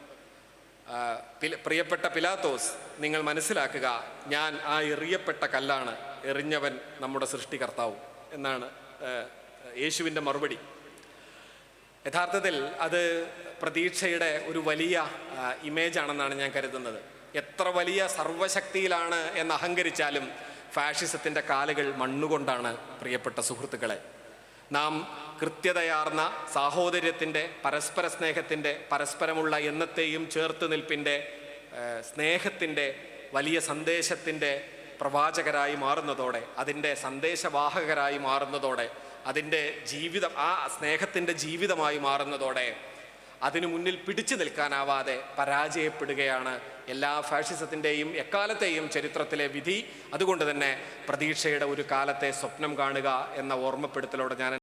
പ്രിയപ്പെട്ട പിലാത്തോസ്, നിങ്ങൾ മനസ്സിലാക്കുക, ഞാൻ ആ എറിയപ്പെട്ട കല്ലാണ്, എറിഞ്ഞവൻ നമ്മുടെ സൃഷ്ടികർത്താവും എന്നാണ് യേശുവിൻ്റെ മറുപടി. യഥാർത്ഥത്തിൽ അത് പ്രതീക്ഷയുടെ ഒരു വലിയ ഇമേജാണെന്നാണ് ഞാൻ കരുതുന്നത്. എത്ര വലിയ സർവശക്തിയിലാണ് എന്ന് അഹങ്കരിച്ചാലും ഫാഷിസത്തിൻ്റെ കാലുകൾ മണ്ണുകൊണ്ടാണ് പ്രിയപ്പെട്ട സുഹൃത്തുക്കളെ. നാം കൃത്യതയാർന്ന സാഹോദര്യത്തിൻ്റെ, പരസ്പര സ്നേഹത്തിൻ്റെ, പരസ്പരമുള്ള എന്നത്തെയും ചേർത്ത് നിൽപ്പിൻ്റെ, സ്നേഹത്തിൻ്റെ വലിയ സന്ദേശത്തിൻ്റെ പ്രവാചകരായി മാറുന്നതോടെ, അതിൻ്റെ സന്ദേശവാഹകരായി മാറുന്നതോടെ അതിൻ്റെ ജീവിതം, ആ സ്നേഹത്തിൻ്റെ ജീവിതമായി മാറുന്നതോടെ അതിനു മുന്നിൽ പിടിച്ചു നിൽക്കാനാവാതെ പരാജയപ്പെടുകയാണ് എല്ലാ ഫാഷിസത്തിൻ്റെയും എക്കാലത്തെയും ചരിത്രത്തിലെ വിധി. അതുകൊണ്ട് തന്നെ പ്രതീക്ഷയുടെ ഒരു കാലത്തെ സ്വപ്നം കാണുക എന്ന ഓർമ്മപ്പെടുത്തലോടെ ഞാൻ